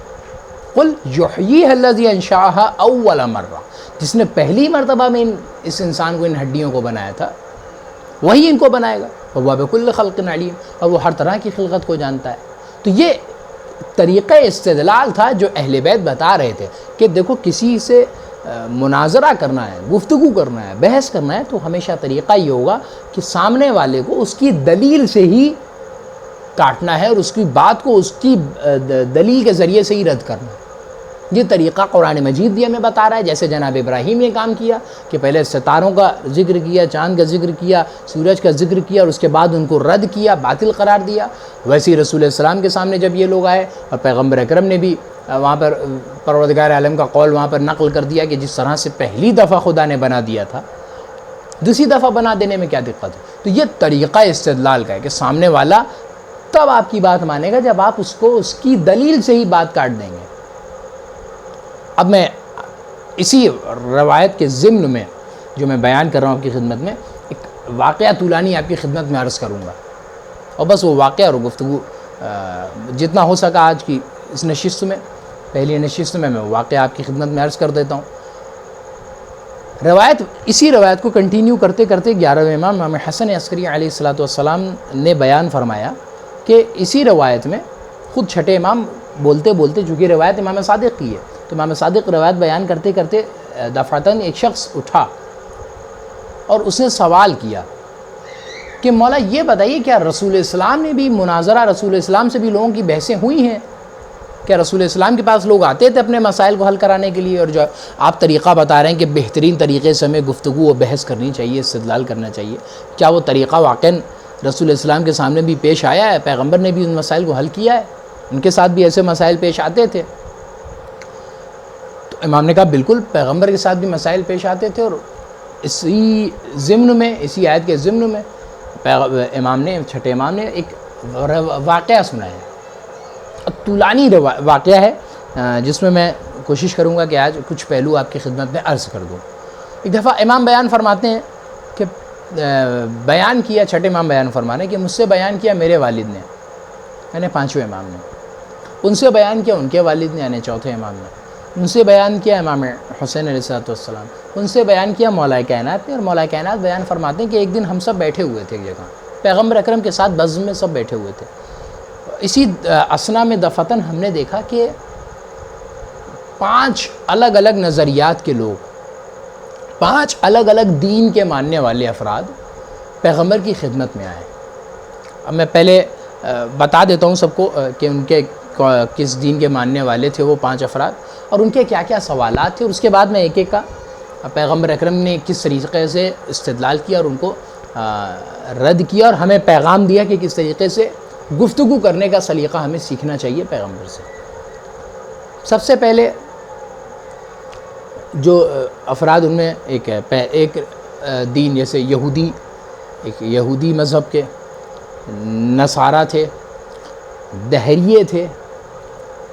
قل یحییھا الذی انشأھا اول مرہ، جس نے پہلی مرتبہ میں اس انسان کو، ان ہڈیوں کو بنایا تھا، وہی ان کو بنائے گا، وہو بکل خلق علیم، اور وہ ہر طرح کی خلقت کو جانتا ہے۔ تو یہ طریقہ استدلال تھا جو اہل بیت بتا رہے تھے کہ دیکھو کسی سے مناظرہ کرنا ہے، گفتگو کرنا ہے، بحث کرنا ہے، تو ہمیشہ طریقہ یہ ہوگا کہ سامنے والے کو اس کی دلیل سے ہی کاٹنا ہے اور اس کی بات کو اس کی دلیل کے ذریعے سے ہی رد کرنا ہے۔ یہ طریقہ قرآن مجید بھی ہمیں بتا رہا ہے، جیسے جناب ابراہیم نے کام کیا کہ پہلے ستاروں کا ذکر کیا، چاند کا ذکر کیا، سورج کا ذکر کیا، اور اس کے بعد ان کو رد کیا، باطل قرار دیا۔ ویسے ہی رسول السلام کے سامنے جب یہ لوگ آئے اور پیغمبر اکرم نے بھی وہاں پر پروردگار عالم کا قول وہاں پر نقل کر دیا کہ جس طرح سے پہلی دفعہ خدا نے بنا دیا تھا، دوسری دفعہ بنا دینے میں کیا دقت ہے؟ تو یہ طریقہ استدلال کا ہے کہ سامنے والا تب آپ کی بات مانے گا جب آپ اس کو اس کی دلیل سے ہی بات کاٹ دیں گے۔ اب میں اسی روایت کے ضمن میں جو میں بیان کر رہا ہوں آپ کی خدمت میں، ایک واقعہ طولانی آپ کی خدمت میں عرض کروں گا، اور بس وہ واقعہ اور گفتگو جتنا ہو سکا آج کی اس نشست میں، پہلی نشست میں واقعہ آپ کی خدمت میں عرض کر دیتا ہوں۔ اسی روایت کو کنٹینیو کرتے کرتے 11ویں امام حسن عسکری علیہ السلام نے بیان فرمایا کہ اسی روایت میں خود چھٹے امام بولتے بولتے، چونکہ روایت امام صادق کی ہے، تو امام صادق روایت بیان کرتے کرتے دفعتاً ایک شخص اٹھا اور اس نے سوال کیا کہ مولا یہ بتائیے کیا رسول اسلام نے بھی مناظرہ، رسول اسلام سے بھی لوگوں کی بحثیں ہوئی ہیں؟ کیا رسول اسلام کے پاس لوگ آتے تھے اپنے مسائل کو حل کرانے کے لیے؟ اور جو آپ طریقہ بتا رہے ہیں کہ بہترین طریقے سے ہمیں گفتگو و بحث کرنی چاہیے، استدلال کرنا چاہیے، کیا وہ طریقہ واقعاً رسول اسلام کے سامنے بھی پیش آیا ہے؟ پیغمبر نے بھی ان مسائل کو حل کیا ہے؟ ان کے ساتھ بھی ایسے مسائل پیش آتے تھے؟ تو امام نے کہا بالکل، پیغمبر کے ساتھ بھی مسائل پیش آتے تھے، اور اسی ضمن میں، اسی آیت کے ضمن میں امام نے، چھٹے امام نے ایک واقعہ سنایا، طولانی واقعہ ہے جس میں کوشش کروں گا کہ آج کچھ پہلو آپ کی خدمت میں عرض کر دوں۔ ایک دفعہ امام بیان فرماتے ہیں کہ بیان کیا، چھٹے امام بیان فرمانے کہ مجھ سے بیان کیا میرے والد نے، یعنی پانچویں امام نے، ان سے بیان کیا ان کے والد نے، یعنی چوتھے امام نے، ان سے بیان کیا امام حسین علیہ السلام، ان سے بیان کیا مولا کائنات نے، اور مولا کائنات بیان فرماتے ہیں کہ ایک دن ہم سب بیٹھے ہوئے تھے ایک جگہ، پیغمبر اکرم کے ساتھ بزم میں سب بیٹھے ہوئے تھے۔ اسی اسنا میں دفعتاً ہم نے دیکھا کہ 5 الگ الگ نظریات کے لوگ، 5 الگ الگ دین کے ماننے والے افراد پیغمبر کی خدمت میں آئے۔ اب میں پہلے بتا دیتا ہوں سب کو کہ ان کے کس دین کے ماننے والے تھے وہ 5 افراد، اور ان کے کیا کیا سوالات تھے، اور اس کے بعد میں ایک ایک کا پیغمبر اکرم نے کس طریقے سے استدلال کیا اور ان کو رد کیا، اور ہمیں پیغام دیا کہ کس طریقے سے گفتگو کرنے کا سلیقہ ہمیں سیکھنا چاہیے پیغمبر سے۔ سب سے پہلے جو افراد ان میں ایک دین، جیسے یہودی، ایک یہودی مذہب کے، نصارہ تھے، دہریے تھے،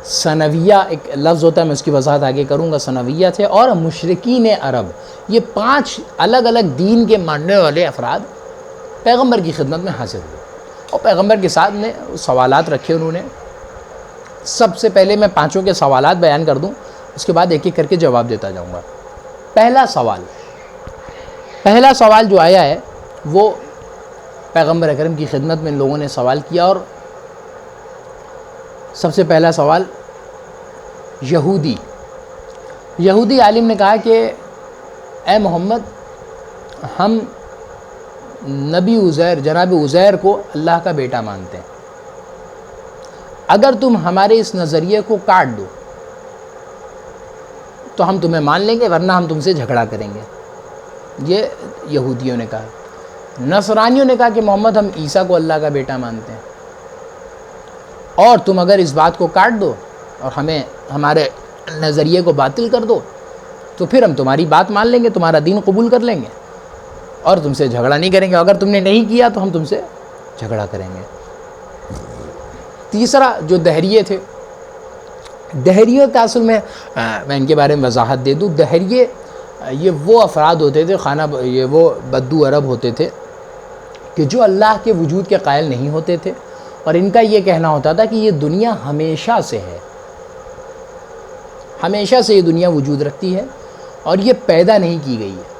ثنویہ ایک لفظ ہوتا ہے، میں اس کی وضاحت آگے کروں گا، ثنویہ تھے، اور مشرکین عرب۔ یہ 5 الگ الگ دین کے ماننے والے افراد پیغمبر کی خدمت میں حاضر ہوئے، اور پیغمبر کے ساتھ نے سوالات رکھے انہوں نے۔ سب سے پہلے میں 5 کے سوالات بیان کر دوں، اس کے بعد ایک ایک کر کے جواب دیتا جاؤں گا۔ پہلا سوال جو آیا ہے وہ پیغمبر اکرم کی خدمت میں ان لوگوں نے سوال کیا، اور سب سے پہلا سوال یہودی عالم نے کہا کہ اے محمد، ہم نبی عزیر، جناب عزیر کو اللہ کا بیٹا مانتے ہیں، اگر تم ہمارے اس نظریے کو کاٹ دو تو ہم تمہیں مان لیں گے، ورنہ ہم تم سے جھگڑا کریں گے۔ یہ یہودیوں نے کہا۔ نصرانیوں نے کہا کہ محمد، ہم عیسیٰ کو اللہ کا بیٹا مانتے ہیں، اور تم اگر اس بات کو کاٹ دو اور ہمیں ہمارے نظریے کو باطل کر دو تو پھر ہم تمہاری بات مان لیں گے، تمہارا دین قبول کر لیں گے اور تم سے جھگڑا نہیں کریں گے، اگر تم نے نہیں کیا تو ہم تم سے جھگڑا کریں گے۔ تیسرا جو دہریے تھے، دہریوں کا اصل میں ان کے بارے میں وضاحت دے دوں۔ دہریے یہ وہ افراد ہوتے تھے، یہ وہ بدو عرب ہوتے تھے کہ جو اللہ کے وجود کے قائل نہیں ہوتے تھے، اور ان کا یہ کہنا ہوتا تھا کہ یہ دنیا ہمیشہ سے ہے، ہمیشہ سے یہ دنیا وجود رکھتی ہے اور یہ پیدا نہیں کی گئی ہے۔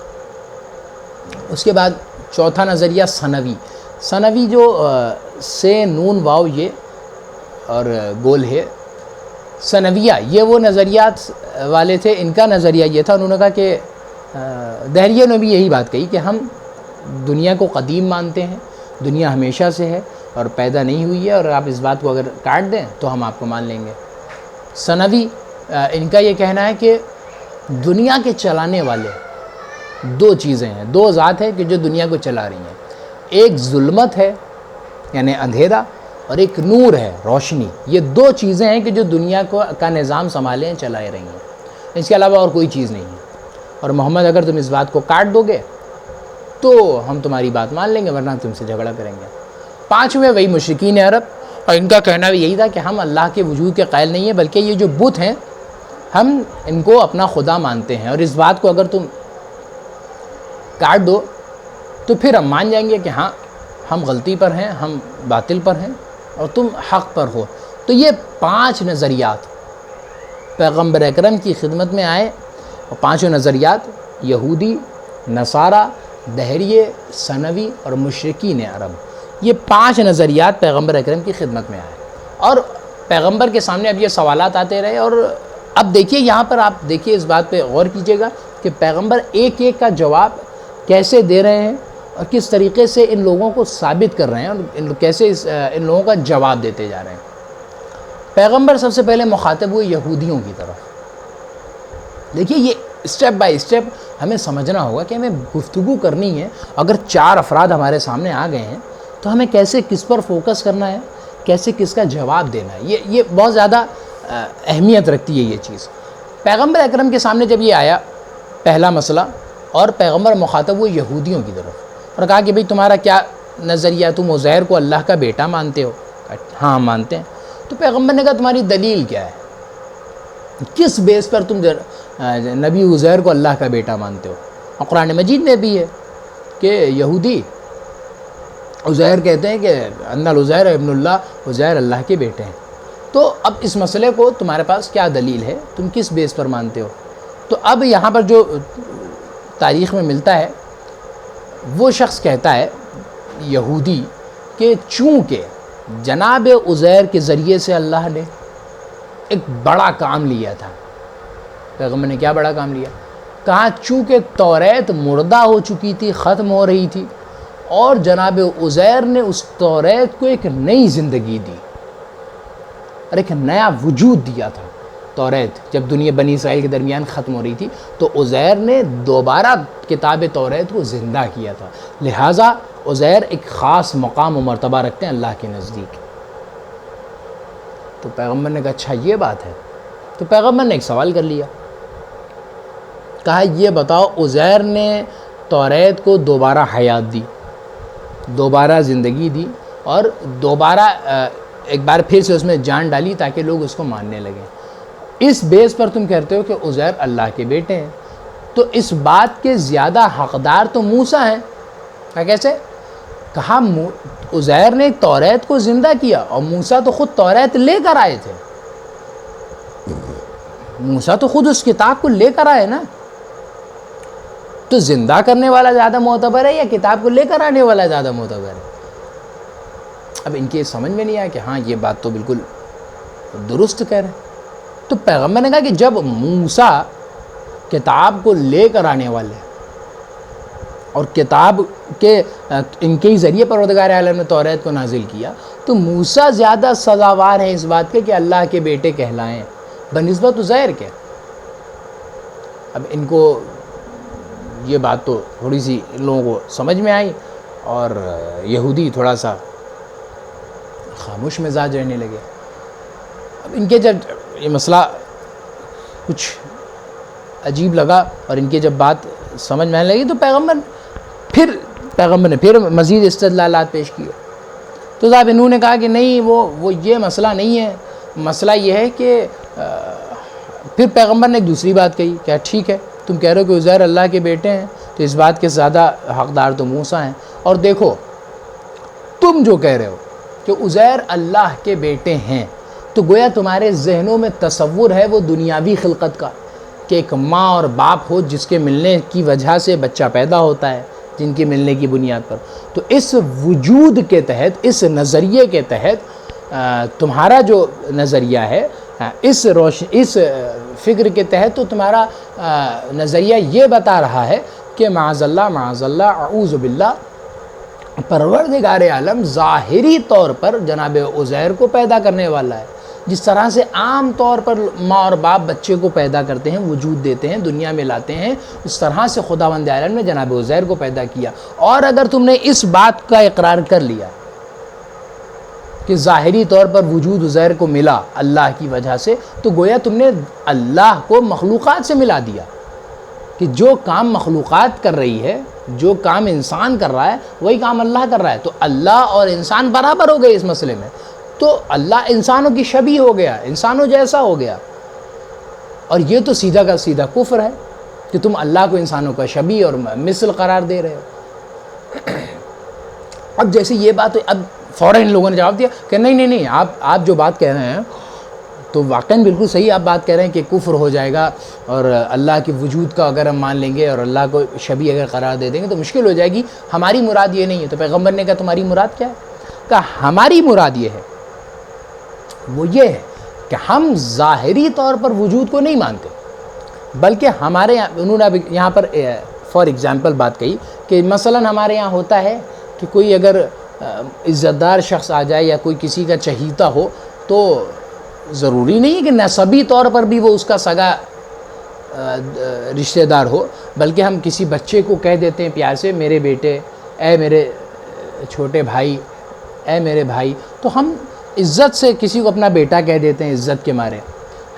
اس کے بعد چوتھا نظریہ ثنوی جو سے نون واو یہ اور گول ہے، ثنویہ یہ وہ نظریات والے تھے۔ ان کا نظریہ یہ تھا، انہوں نے کہا کہ دہریوں نے بھی یہی بات کہی کہ ہم دنیا کو قدیم مانتے ہیں، دنیا ہمیشہ سے ہے، اور پیدا نہیں ہوئی ہے، اور آپ اس بات کو اگر کاٹ دیں تو ہم آپ کو مان لیں گے۔ ثنوی ان کا یہ کہنا ہے کہ دنیا کے چلانے والے دو چیزیں ہیں، دو ذات ہیں کہ جو دنیا کو چلا رہی ہیں، ایک ظلمت ہے یعنی اندھیرا، اور ایک نور ہے روشنی۔ یہ دو چیزیں ہیں کہ جو دنیا کا نظام سنبھالے ہیں، چلائے رہی ہیں، اس کے علاوہ اور کوئی چیز نہیں ہے۔ اور محمد اگر تم اس بات کو کاٹ دو گے تو ہم تمہاری بات مان لیں گے، ورنہ تم سے جھگڑا کریں گے۔ پانچویں وہی مشرکین عرب، اور ان کا کہنا بھی یہی تھا کہ ہم اللہ کے وجود کے قائل نہیں ہیں، بلکہ یہ جو بت ہیں ہم ان کو اپنا خدا مانتے ہیں، اور اس بات کو اگر تم کاٹ دو تو پھر ہم مان جائیں گے کہ ہاں ہم غلطی پر ہیں، ہم باطل پر ہیں اور تم حق پر ہو۔ تو یہ 5 نظریات پیغمبر اکرم کی خدمت میں آئے، اور 5 نظریات یہودی، نصارہ، دہریے، ثنوی اور مشرکین عرب، یہ 5 نظریات پیغمبر اکرم کی خدمت میں آئے، اور پیغمبر کے سامنے اب یہ سوالات آتے رہے۔ اور اب دیکھیے یہاں پر، آپ دیکھیے اس بات پہ غور کیجئے گا کہ پیغمبر ایک ایک کا جواب کیسے دے رہے ہیں، اور کس طریقے سے ان لوگوں کو ثابت کر رہے ہیں، اور کیسے ان لوگوں کا جواب دیتے جا رہے ہیں۔ پیغمبر سب سے پہلے مخاطب ہوئے یہودیوں کی طرف۔ دیکھیے یہ اسٹیپ بائی اسٹیپ ہمیں سمجھنا ہوگا کہ ہمیں گفتگو کرنی ہے۔ اگر 4 افراد ہمارے سامنے آ گئے ہیں تو ہمیں کیسے کس پر فوکس کرنا ہے، کیسے کس کا جواب دینا ہے، یہ بہت زیادہ اہمیت رکھتی ہے یہ چیز۔ پیغمبر اکرم کے سامنے جب یہ آیا پہلا مسئلہ، اور پیغمبر مخاطب ہوئے یہودیوں کی طرف اور کہا کہ بھئی تمہارا کیا نظریہ، تم عزیر کو اللہ کا بیٹا مانتے ہو؟ ہاں ہم مانتے ہیں۔ تو پیغمبر نے کہا تمہاری دلیل کیا ہے، کس بیس پر تم نبی عزیر کو اللہ کا بیٹا مانتے ہو؟ اور قرآن مجید میں بھی ہے کہ یہودی عزیر کہتے ہیں کہ ان العزیر ابن اللہ، عزیر اللہ کے بیٹے ہیں۔ تو اب اس مسئلے کو تمہارے پاس کیا دلیل ہے، تم کس بیس پر مانتے ہو؟ تو اب یہاں پر جو تاریخ میں ملتا ہے، وہ شخص کہتا ہے یہودی کہ چونکہ جناب عزیر کے ذریعے سے اللہ نے ایک بڑا کام لیا تھا۔ پیغمبر نے کیا بڑا کام لیا؟ کہا چونکہ توریت مردہ ہو چکی تھی، ختم ہو رہی تھی، اور جناب عزیر نے اس توریت کو ایک نئی زندگی دی اور ایک نیا وجود دیا تھا۔ توریت جب دنیا بنی اسرائیل کے درمیان ختم ہو رہی تھی تو عزیر نے دوبارہ کتاب توریت کو زندہ کیا تھا، لہٰذا عزیر ایک خاص مقام و مرتبہ رکھتے ہیں اللہ کے نزدیک۔ تو پیغمبر نے کہا اچھا یہ بات ہے۔ تو پیغمبر نے ایک سوال کر لیا، کہا یہ بتاؤ عزیر نے توریت کو دوبارہ حیات دی، دوبارہ زندگی دی، اور دوبارہ ایک بار پھر سے اس میں جان ڈالی تاکہ لوگ اس کو ماننے لگیں۔ اس بیس پر تم کہتے ہو کہ عزیر اللہ کے بیٹے ہیں، تو اس بات کے زیادہ حقدار تو موسیٰ ہیں۔ کہا کیسے؟ کہا عزیر نے توریت کو زندہ کیا، اور موسیٰ تو خود توریت لے کر آئے تھے، موسیٰ تو خود اس کتاب کو لے کر آئے نا۔ تو زندہ کرنے والا زیادہ معتبر ہے یا کتاب کو لے کر آنے والا زیادہ معتبر ہے؟ اب ان کے سمجھ میں نہیں آیا کہ ہاں یہ بات تو بالکل درست کہہ رہے ہیں۔ تو پیغمبر نے کہا کہ جب موسیٰ کتاب کو لے کر آنے والے اور کتاب کے ان کے ہی ذریعے پروردگار عالم نے توریت کو نازل کیا، تو موسیٰ زیادہ سزاوار ہیں اس بات کے کہ اللہ کے بیٹے کہلائیں بنسبت عزیر کے۔ اب ان کو یہ بات تو تھوڑی سی ان لوگوں کو سمجھ میں آئی، اور یہودی تھوڑا سا خاموش مزاج رہنے لگے۔ اب ان کے جب یہ مسئلہ کچھ عجیب لگا اور ان کی جب بات سمجھ میں آنے لگی، تو پیغمبر نے پھر مزید استدلالات پیش کیے۔ تو صاحب انہوں نے کہا کہ نہیں وہ یہ مسئلہ نہیں ہے، مسئلہ یہ ہے کہ پھر پیغمبر نے ایک دوسری بات کہی کہ ٹھیک ہے تم کہہ رہے ہو کہ عزیر اللہ کے بیٹے ہیں، تو اس بات کے زیادہ حقدار تو موسیٰ ہیں، اور دیکھو تم جو کہہ رہے ہو کہ عزیر اللہ کے بیٹے ہیں، تو گویا تمہارے ذہنوں میں تصور ہے وہ دنیاوی خلقت کا، کہ ایک ماں اور باپ ہو جس کے ملنے کی وجہ سے بچہ پیدا ہوتا ہے، جن کے ملنے کی بنیاد پر۔ تو اس وجود کے تحت، اس نظریے کے تحت تمہارا جو نظریہ ہے، اس فکر کے تحت تو تمہارا نظریہ یہ بتا رہا ہے کہ معاذ اللہ اعوذ باللہ پروردگار عالم ظاہری طور پر جناب عزیر کو پیدا کرنے والا ہے، جس طرح سے عام طور پر ماں اور باپ بچے کو پیدا کرتے ہیں، وجود دیتے ہیں، دنیا میں لاتے ہیں، اس طرح سے خداوند عالم نے جناب عزیر کو پیدا کیا۔ اور اگر تم نے اس بات کا اقرار کر لیا کہ ظاہری طور پر وجود عزیر کو ملا اللہ کی وجہ سے، تو گویا تم نے اللہ کو مخلوقات سے ملا دیا، کہ جو کام مخلوقات کر رہی ہے، جو کام انسان کر رہا ہے، وہی کام اللہ کر رہا ہے۔ تو اللہ اور انسان برابر ہو گئے اس مسئلے میں، تو اللہ انسانوں کی شبیہ ہو گیا، انسانوں جیسا ہو گیا۔ اور یہ تو سیدھا کا سیدھا کفر ہے کہ تم اللہ کو انسانوں کا شبیہ اور مثل قرار دے رہے ہو۔ اب جیسے یہ بات، اب فوراً لوگوں نے جواب دیا کہ نہیں، آپ جو بات کہہ رہے ہیں تو واقعاً بالکل صحیح آپ بات کہہ رہے ہیں کہ کفر ہو جائے گا، اور اللہ کے وجود کا اگر ہم مان لیں گے اور اللہ کو شبیہ اگر قرار دے دیں گے تو مشکل ہو جائے گی، ہماری مراد یہ نہیں ہے۔ تو پیغمبر نے کہا تمہاری مراد کیا ہے؟ کہا ہماری مراد یہ ہے، وہ یہ ہے کہ ہم ظاہری طور پر وجود کو نہیں مانتے، بلکہ ہمارے یہاں، انہوں نے اب یہاں پر فار ایگزامپل بات کہی کہ مثلا ہمارے یہاں ہوتا ہے کہ کوئی اگر عزت دار شخص آ جائے یا کوئی کسی کا چہیتا ہو، تو ضروری نہیں ہے کہ نسبی طور پر بھی وہ اس کا سگا رشتہ دار ہو، بلکہ ہم کسی بچے کو کہہ دیتے ہیں پیار سے میرے بیٹے، اے میرے چھوٹے بھائی، اے میرے بھائی، تو ہم عزت سے کسی کو اپنا بیٹا کہہ دیتے ہیں، عزت کے مارے،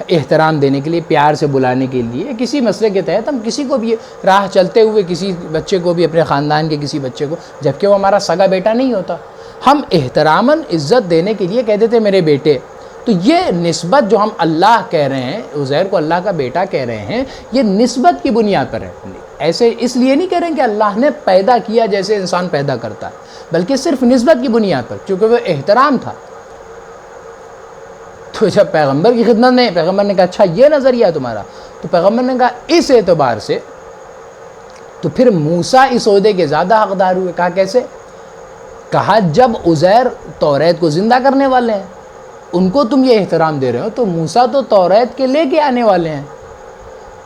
احترام دینے کے لیے، پیار سے بلانے کے لیے، کسی مسئلے کے تحت ہم کسی کو بھی راہ چلتے ہوئے کسی بچے کو بھی، اپنے خاندان کے کسی بچے کو، جبکہ وہ ہمارا سگا بیٹا نہیں ہوتا، ہم احتراماً عزت دینے کے لیے کہہ دیتے ہیں میرے بیٹے۔ تو یہ نسبت جو ہم اللہ کہہ رہے ہیں، عزیر کو اللہ کا بیٹا کہہ رہے ہیں، یہ نسبت کی بنیاد پر ہے۔ ایسے اس لیے نہیں کہہ رہے ہیں کہ اللہ نے پیدا کیا جیسے انسان پیدا کرتا ہے، بلکہ صرف نسبت کی بنیاد پر، کیونکہ وہ احترام تھا۔ تو جب پیغمبر کی خدمت میں پیغمبر نے کہا اچھا یہ نظریہ ہے تمہارا، تو پیغمبر نے کہا اس اعتبار سے تو پھر موسیٰ اس عہدے کے زیادہ حقدار ہوئے۔ کہا کیسے؟ کہا جب عزیر توریت کو زندہ کرنے والے ہیں، ان کو تم یہ احترام دے رہے ہو، تو موسیٰ تو توریت کے لے کے آنے والے ہیں۔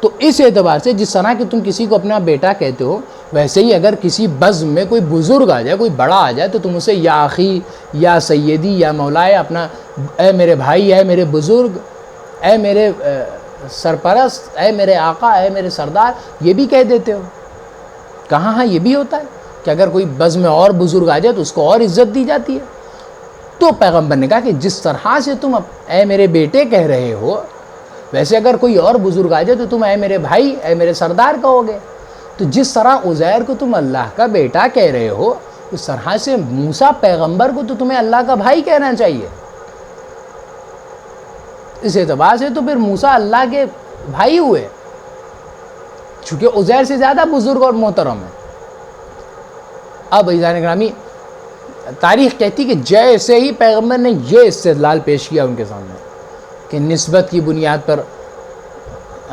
تو اس اعتبار سے جس طرح کہ تم کسی کو اپنا بیٹا کہتے ہو، ویسے ہی اگر کسی بزم میں کوئی بزرگ آ جائے، کوئی بڑا آ جائے، تو تم اسے یا اخی، یا سیدی، یا مولایا، اپنا اے میرے بھائی، اے میرے بزرگ، اے میرے سرپرست، اے میرے آقا، اے میرے سردار، یہ بھی کہہ دیتے ہو۔ کہاں ہاں یہ بھی ہوتا ہے کہ اگر کوئی بزم میں اور بزرگ آ جائے تو اس کو اور عزت دی جاتی ہے۔ تو پیغمبر نے کہا کہ جس طرح سے تم اے میرے بیٹے کہہ رہے ہو، ویسے اگر کوئی اور بزرگ آ جائے تو تم اے میرے بھائی، اے میرے سردار کہو گے۔ تو جس طرح عزیر کو تم اللہ کا بیٹا کہہ رہے ہو، اس طرح سے موسیٰ پیغمبر کو تو تمہیں اللہ کا بھائی کہنا چاہیے۔ اس اعتبار سے تو پھر موسیٰ اللہ کے بھائی ہوئے، چونکہ عزیر سے زیادہ بزرگ اور محترم ہے۔ اب عزیزان گرامی، تاریخ کہتی کہ جیسے ہی پیغمبر نے یہ استدلال پیش کیا ان کے سامنے کہ نسبت کی بنیاد پر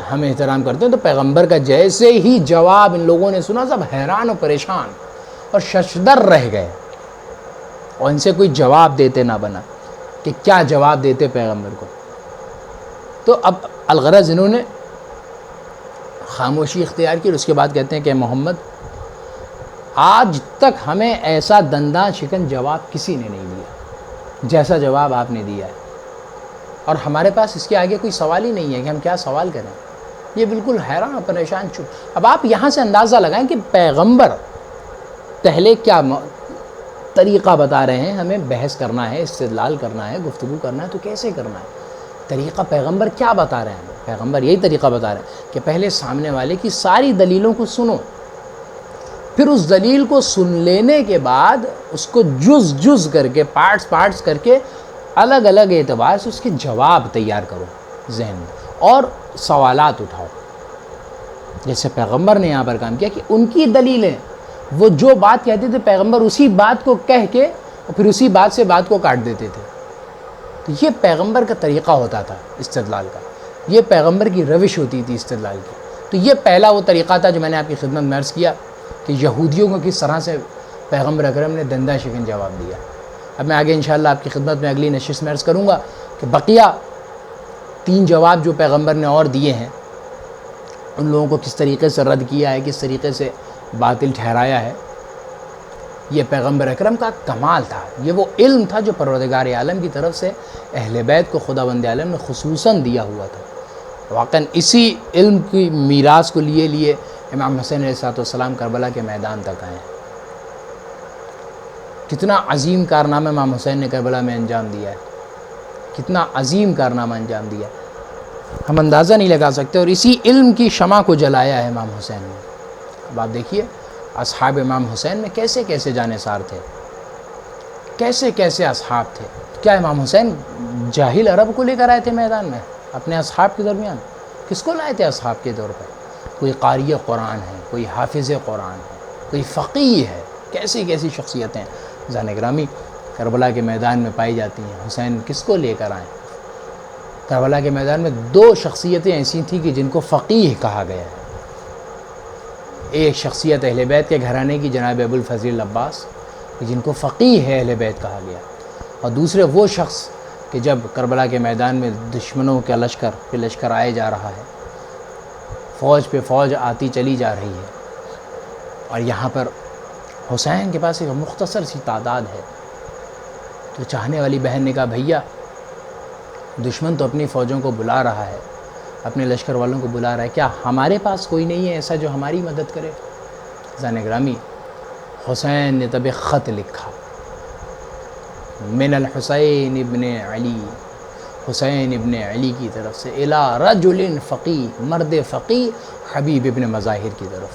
ہم احترام کرتے ہیں، تو پیغمبر کا جیسے ہی جواب ان لوگوں نے سنا، سب حیران و پریشان اور ششدر رہ گئے، اور ان سے کوئی جواب دیتے نہ بنا کہ کیا جواب دیتے پیغمبر کو۔ تو اب الغرض انہوں نے خاموشی اختیار کی، اور اس کے بعد کہتے ہیں کہ محمد، آج تک ہمیں ایسا دنداں شکن جواب کسی نے نہیں دیا جیسا جواب آپ نے دیا ہے، اور ہمارے پاس اس کے آگے کوئی سوال ہی نہیں ہے کہ ہم کیا سوال کریں۔ یہ بالکل حیران اور پریشان چپ۔ اب آپ یہاں سے اندازہ لگائیں کہ پیغمبر پہلے کیا طریقہ بتا رہے ہیں، ہمیں بحث کرنا ہے، استدلال کرنا ہے، گفتگو کرنا ہے، تو کیسے کرنا ہے؟ طریقہ پیغمبر کیا بتا رہے ہیں؟ پیغمبر یہی طریقہ بتا رہے ہیں کہ پہلے سامنے والے کی ساری دلیلوں کو سنو، پھر اس دلیل کو سن لینے کے بعد اس کو جز کر کے، پارٹس کر کے، الگ الگ اعتبار سے اس کے جواب تیار کرو ذہن میں، اور سوالات اٹھاؤ۔ جیسے پیغمبر نے یہاں پر کام کیا کہ ان کی دلیلیں، وہ جو بات کہتے تھے پیغمبر اسی بات کو کہہ کے اور پھر اسی بات سے بات کو کاٹ دیتے تھے۔ تو یہ پیغمبر کا طریقہ ہوتا تھا استدلال کا، یہ پیغمبر کی روش ہوتی تھی استدلال کی۔ تو یہ پہلا وہ طریقہ تھا جو میں نے آپ کی خدمت میں عرض کیا کہ یہودیوں کو کس طرح سے پیغمبر اکرم نے دندہ شکن جواب دیا۔ اب میں آگے انشاءاللہ آپ کی خدمت میں اگلی نشست میں عرض کروں گا کہ بقیہ 3 جواب جو پیغمبر نے اور دیے ہیں، ان لوگوں کو کس طریقے سے رد کیا ہے، کس طریقے سے باطل ٹھہرایا ہے۔ یہ پیغمبر اکرم کا کمال تھا، یہ وہ علم تھا جو پروردگار عالم کی طرف سے اہل بیت کو خداوند عالم نے خصوصاً دیا ہوا تھا۔ واقعاً اسی علم کی میراث کو لیے امام حسین علیہ السلام کربلا کے میدان تک آئے۔ کتنا عظیم کارنامہ امام حسین نے کربلا میں انجام دیا ہے، کتنا عظیم کارنامہ انجام دیا ہے، ہم اندازہ نہیں لگا سکتے، اور اسی علم کی شمع کو جلایا ہے امام حسین نے۔ اب آپ دیکھیے اصحاب امام حسین میں کیسے کیسے جانثار تھے، کیسے کیسے اصحاب تھے۔ کیا امام حسین جاہل عرب کو لے کر آئے تھے میدان میں اپنے اصحاب کے درمیان؟ کس کو لائے تھے اصحاب کے طور پر؟ کوئی قاری قرآن ہے، کوئی حافظ قرآن ہے، کوئی فقیہ ہے، کیسی کیسی شخصیتیں زان گرامی کربلا کے میدان میں پائی جاتی ہیں۔ حسین کس کو لے کر آئیں؟ کربلا کے میدان میں دو شخصیتیں ایسی تھیں کہ جن کو فقیہ کہا گیا ہے۔ ایک شخصیت اہل بیت کے گھرانے کی جناب ابو الفضل عباس، جن کو فقیہ ہے اہل بیت کہا گیا، اور دوسرے وہ شخص کہ جب کربلا کے میدان میں دشمنوں کا لشکر پہ لشکر آئے جا رہا ہے، فوج پہ فوج آتی چلی جا رہی ہے، اور یہاں پر حسین کے پاس ایک مختصر سی تعداد ہے، تو چاہنے والی بہن نے کہا بھیا دشمن تو اپنی فوجوں کو بلا رہا ہے، اپنے لشکر والوں کو بلا رہا ہے، کیا ہمارے پاس کوئی نہیں ہے ایسا جو ہماری مدد کرے؟ زان گرامی حسین نے تب ایک خط لکھا، من الحسین ابن علی، حسین ابن علی کی طرف سے، الی رجل فقیہ، مرد فقیہ حبیب ابن مظاہر کی طرف۔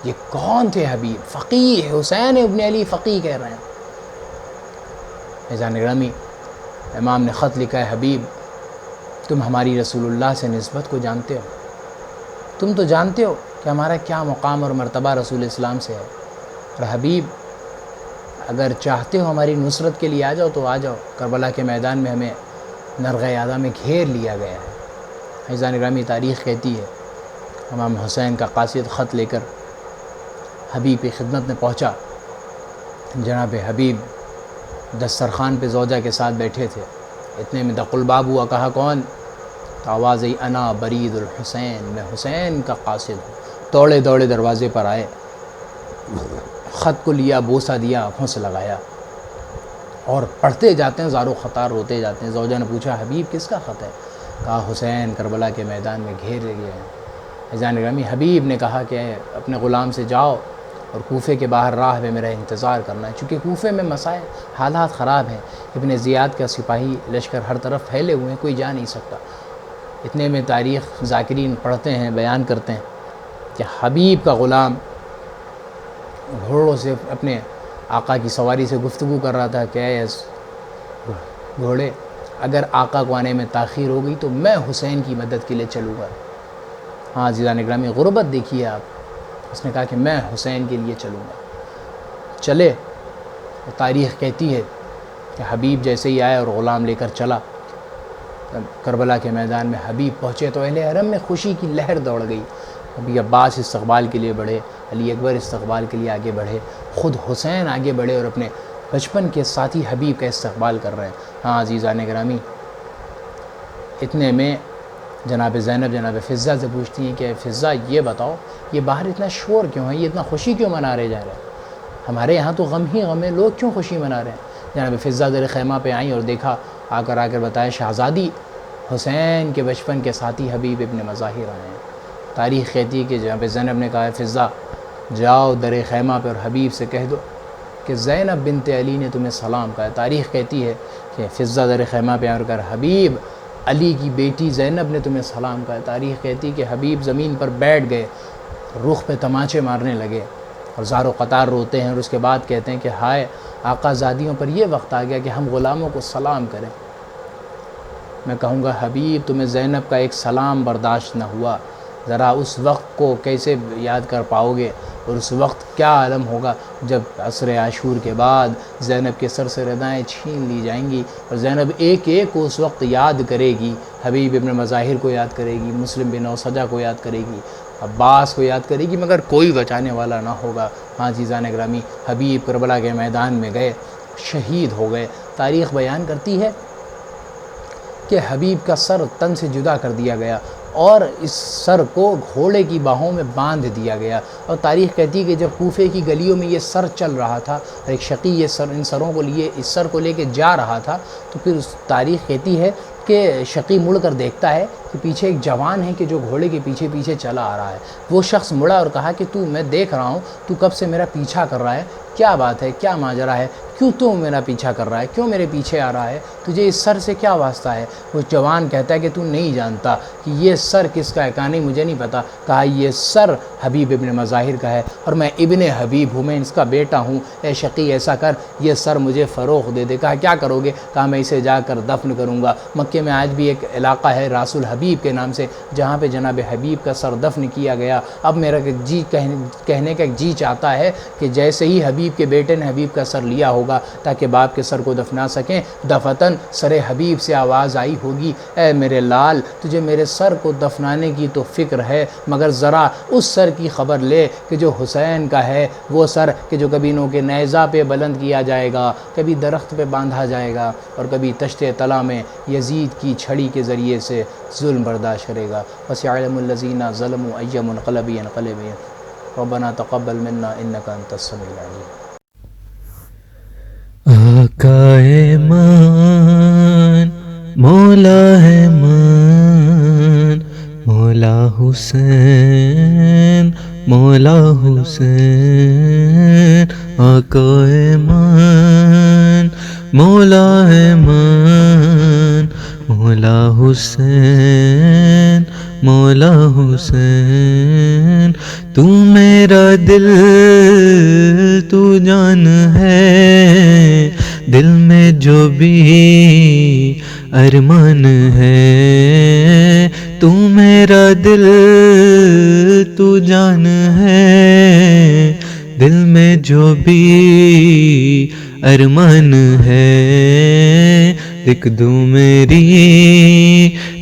یہ کون تھے حبیب؟ فقیہ، حسین ابن علی فقیہ کہہ رہے ہیں۔ زان گرامی امام نے خط لکھا ہے، حبیب تم ہماری رسول اللہ سے نسبت کو جانتے ہو، تم تو جانتے ہو کہ ہمارا کیا مقام اور مرتبہ رسول اسلام سے ہے، اور حبیب اگر چاہتے ہو ہماری نصرت کے لیے آ جاؤ تو آ جاؤ، کربلا کے میدان میں ہمیں نرغہ یادہ میں گھیر لیا گیا ہے۔ عزیزان گرامی تاریخ کہتی ہے امام حسین کا قاصد خط لے کر حبیب کی خدمت میں پہنچا، جناب حبیب دسترخوان پہ زوجہ کے ساتھ بیٹھے تھے، اتنے میں دق الباب ہوا، کہا کون؟ تو آواز آئی انا برید الحسین، میں حسین کا قاصد ہوں۔ دوڑے دوڑے دروازے پر آئے، خط کو لیا، بوسہ دیا، آنکھوں سے لگایا، اور پڑھتے جاتے ہیں، زار و خطار روتے جاتے ہیں۔ زوجہ نے پوچھا حبیب کس کا خط ہے؟ کہا حسین کربلا کے میدان میں گھیرے گئے ہیں۔ عزیزان گرامی حبیب نے کہا کہ اپنے غلام سے جاؤ اور کوفے کے باہر راہ میں میرا انتظار کرنا ہے، چونکہ کوفے میں مسائل حالات خراب ہیں، ابن زیاد کا سپاہی لشکر ہر طرف پھیلے ہوئے ہیں، کوئی جا نہیں سکتا۔ اتنے میں تاریخ ذاکرین پڑھتے ہیں، بیان کرتے ہیں کہ حبیب کا غلام گھوڑوں سے اپنے آقا کی سواری سے گفتگو کر رہا تھا کہ اے گھوڑے، اگر آقا کو آنے میں تاخیر ہو گئی تو میں حسین کی مدد کے لیے چلوں گا۔ ہاں عزیزان گرامی غربت دیکھیے آپ، اس نے کہا کہ میں حسین کے لیے چلوں گا۔ چلے، تاریخ کہتی ہے کہ حبیب جیسے ہی آیا اور غلام لے کر چلا، کربلا کے میدان میں حبیب پہنچے تو اہل حرم میں خوشی کی لہر دوڑ گئی۔ ابھی عباس استقبال کے لیے بڑھے، علی اکبر استقبال کے لیے آگے بڑھے، خود حسین آگے بڑھے اور اپنے بچپن کے ساتھی حبیب کا استقبال کر رہے ہیں۔ ہاں عزیزان گرامی اتنے میں جناب زینب جناب فضہ سے پوچھتی ہیں کہ فضہ یہ بتاؤ یہ باہر اتنا شور کیوں ہے، یہ اتنا خوشی کیوں منا رہے جا رہے ہیں؟ ہمارے یہاں تو غم ہی غم ہے، لوگ کیوں خوشی منا رہے ہیں؟ جناب فضہ زیر خیمہ پہ آئیں اور دیکھا، آ کر بتایا شہزادی حسین کے بچپن کے ساتھی حبیب ابن مظاہر آئے ہیں۔ تاریخ کہتی ہے کہ جناب زینب نے کہا فضہ جاؤ در خیمہ پہ اور حبیب سے کہہ دو کہ زینب بنت علی نے تمہیں سلام کہا ہے۔ تاریخ کہتی ہے کہ فضہ در خیمہ پہ آ کر حبیب علی کی بیٹی زینب نے تمہیں سلام کہا ہے۔ تاریخ کہتی کہ حبیب زمین پر بیٹھ گئے، رخ پہ تماچے مارنے لگے اور زار و قطار روتے ہیں، اور اس کے بعد کہتے ہیں کہ ہائے آقا زادیوں پر یہ وقت آ گیا کہ ہم غلاموں کو سلام کریں۔ میں کہوں گا حبیب تمہیں زینب کا ایک سلام برداشت نہ ہوا، ذرا اس وقت کو کیسے یاد کر پاؤ گے، اور اس وقت کیا عالم ہوگا جب عصر عاشور کے بعد زینب کے سر سے ردائیں چھین لی جائیں گی، اور زینب ایک ایک کو اس وقت یاد کرے گی، حبیب ابن مظاہر کو یاد کرے گی، مسلم بن اوسجہ کو یاد کرے گی، عباس کو یاد کرے گی، مگر کوئی بچانے والا نہ ہوگا۔ ہاں عزیزان گرامی حبیب کربلا کے میدان میں گئے، شہید ہو گئے۔ تاریخ بیان کرتی ہے کہ حبیب کا سر تن سے جدا کر دیا گیا، اور اس سر کو گھوڑے کی باہوں میں باندھ دیا گیا۔ اور تاریخ کہتی ہے کہ جب کوفے کی گلیوں میں یہ سر چل رہا تھا اور ایک شقی یہ سر ان سروں کو لیے اس سر کو لے کے جا رہا تھا، تو پھر اس تاریخ کہتی ہے کہ شقی مڑ کر دیکھتا ہے کہ پیچھے ایک جوان ہے کہ جو گھوڑے کے پیچھے پیچھے چلا آ رہا ہے۔ وہ شخص مڑا اور کہا کہ میں دیکھ رہا ہوں تو کب سے میرا پیچھا کر رہا ہے، کیا بات ہے، کیا ماجرا ہے، کیوں تو میرا پیچھا کر رہا ہے، کیوں میرے پیچھے آ رہا ہے، تجھے اس سر سے کیا واسطہ ہے؟ وہ جوان کہتا ہے کہ تو نہیں جانتا کہ یہ سر کس کا ہے؟ کہا نہیں مجھے نہیں پتا۔ کہا یہ سر حبیب ابن مظاہر کا ہے اور میں ابن حبیب ہوں، میں اس کا بیٹا ہوں، اے شقی ایسا کر یہ سر مجھے فروخت دے دے۔ کہا کیا کرو گے؟ کہا میں اسے جا کر دفن کروں گا۔ مکے میں آج بھی ایک علاقہ ہے راس الحبیب کے نام سے جہاں پہ جناب حبیب کا سر دفن کیا گیا۔ اب میرا کہنے کا جی چاہتا ہے کہ جیسے ہی حبیب کے بیٹے نے حبیب کا سر لیا ہوگا تاکہ باپ کے سر کو دفنا سکیں، دفتن سر حبیب سے آواز آئی ہوگی، اے میرے لال تجھے میرے سر کو دفنانے کی تو فکر ہے، مگر ذرا اس سر کی خبر لے کہ جو حسین کا ہے، وہ سر کہ جو کبھی نو کے نیزہ پہ بلند کیا جائے گا، کبھی درخت پہ باندھا جائے گا اور کبھی تشت طلا میں یزید کی چھڑی کے ذریعے سے ظلم برداشت کرے گا۔ وَسَيَعْلَمُ الَّذِينَ ظَلَمُوا أَيَّ مُنْقَلَبٍ يَنْقَلِبُونَ رَبَّنَا تَقَبَّلْ مِنَّا إِنَّكَ أَنْتَ السَّمِيعُ الْعَلِيمُ۔ آقا مان مولا ہے مان، مولا حسین مولا حسین، آقا مان مولا ہے مان، مولا حسین مولا حسین، تو میرا دل تو جان ہے، دل میں جو بھی ارمان ہے، تو میرا دل تو جان ہے، دل میں جو بھی ارمان ہے، لکھ دوں میری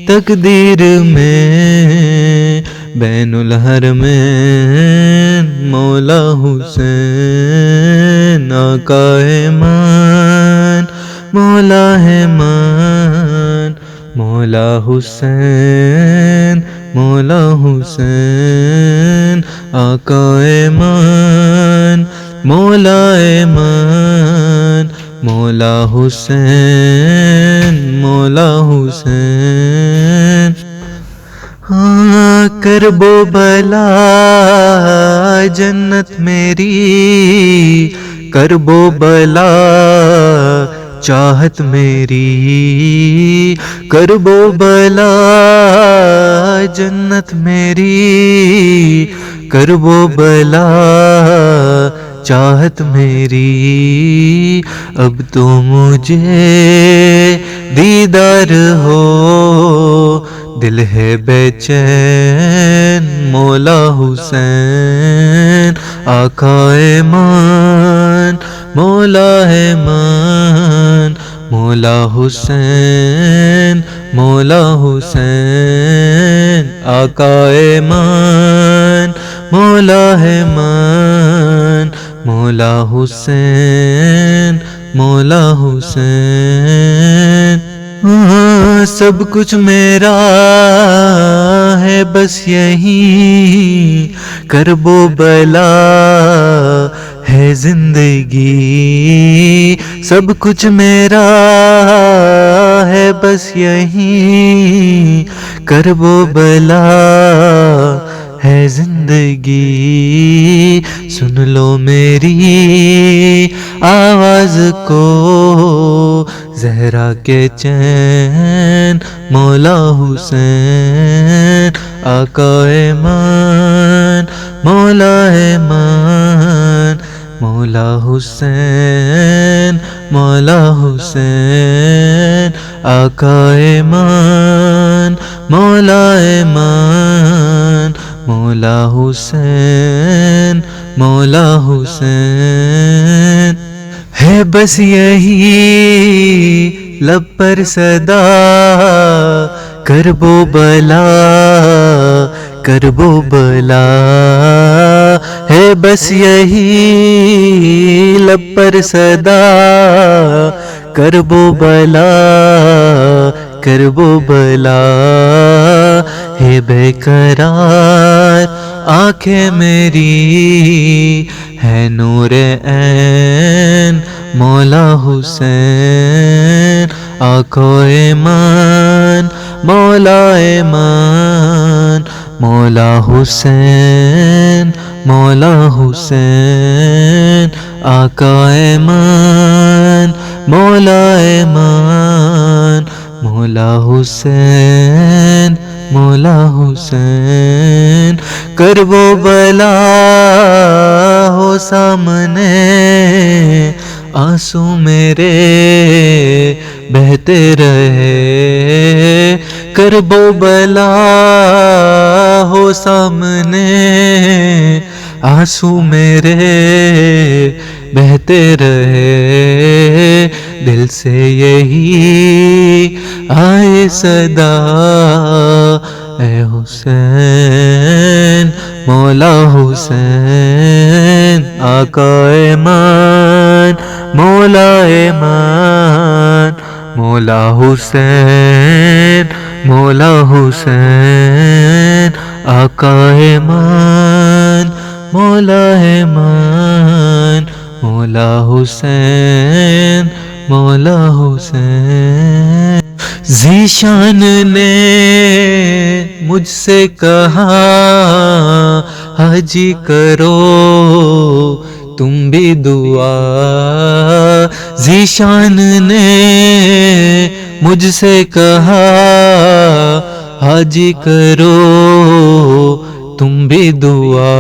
تقدیر میں بین الحرمین مولا حسین، آقا مان مولا ہے مان، مولا حسین مولا حسین، آقا مان مولا مان، مولا حسین مولا حسین۔ ہاں کرب و بلا جنت میری، کرب و بلا چاہت میری، کرب و بلا جنت میری، کرب و بلا چاہت میری، اب تو مجھے دیدار ہو، دل ہے بے چین مولا حسین، آقا مان مولا ہے مان، مولا حسین مولا حسین، آقا مان مولا ہے مان، مولا حسین مولا حسین۔ سب کچھ میرا ہے بس یہی، کرب و بلا ہے زندگی، سب کچھ میرا ہے بس یہی، کرب و بلا ہے زندگی، سن لو میری آواز کو زہرا کے چین مولا حسین، آقا مان مولا مان، مولا حسین مولا حسین، آقا مان مولا مان، مولا حسین مولا حسین۔ ہے بس یہی لب پر صدا، کرب و بلا کرب و بلا، ہے بس یہی لب پر صدا، کرب و بلا کرب و بلا، ہے ہے بے قرار آنکھیں میری، ہے نور عین مولا حسین، آنکھو ایمان مولا ایمان، مولا حسین مولا حسین، آقا ایمان مولا ایمان، مولا حسین مولا حسین، کرب و بلا ہو سامنے، آنسو میرے بہتے رہے، کرب و بلا ہو سامنے، آنسو میرے بہتے رہے، دل سے یہی آئے صدا، اے حسین مولا حسین، آقا ایمان مولا ایمان، مولا حسین مولا حسین، آقا ایمان مولا ایمان، مولا حسین مولا حسین۔ ذیشان نے مجھ سے کہا حاجی کرو تم بھی دعا، ذیشان نے مجھ سے کہا حاجی کرو تم بھی دعا،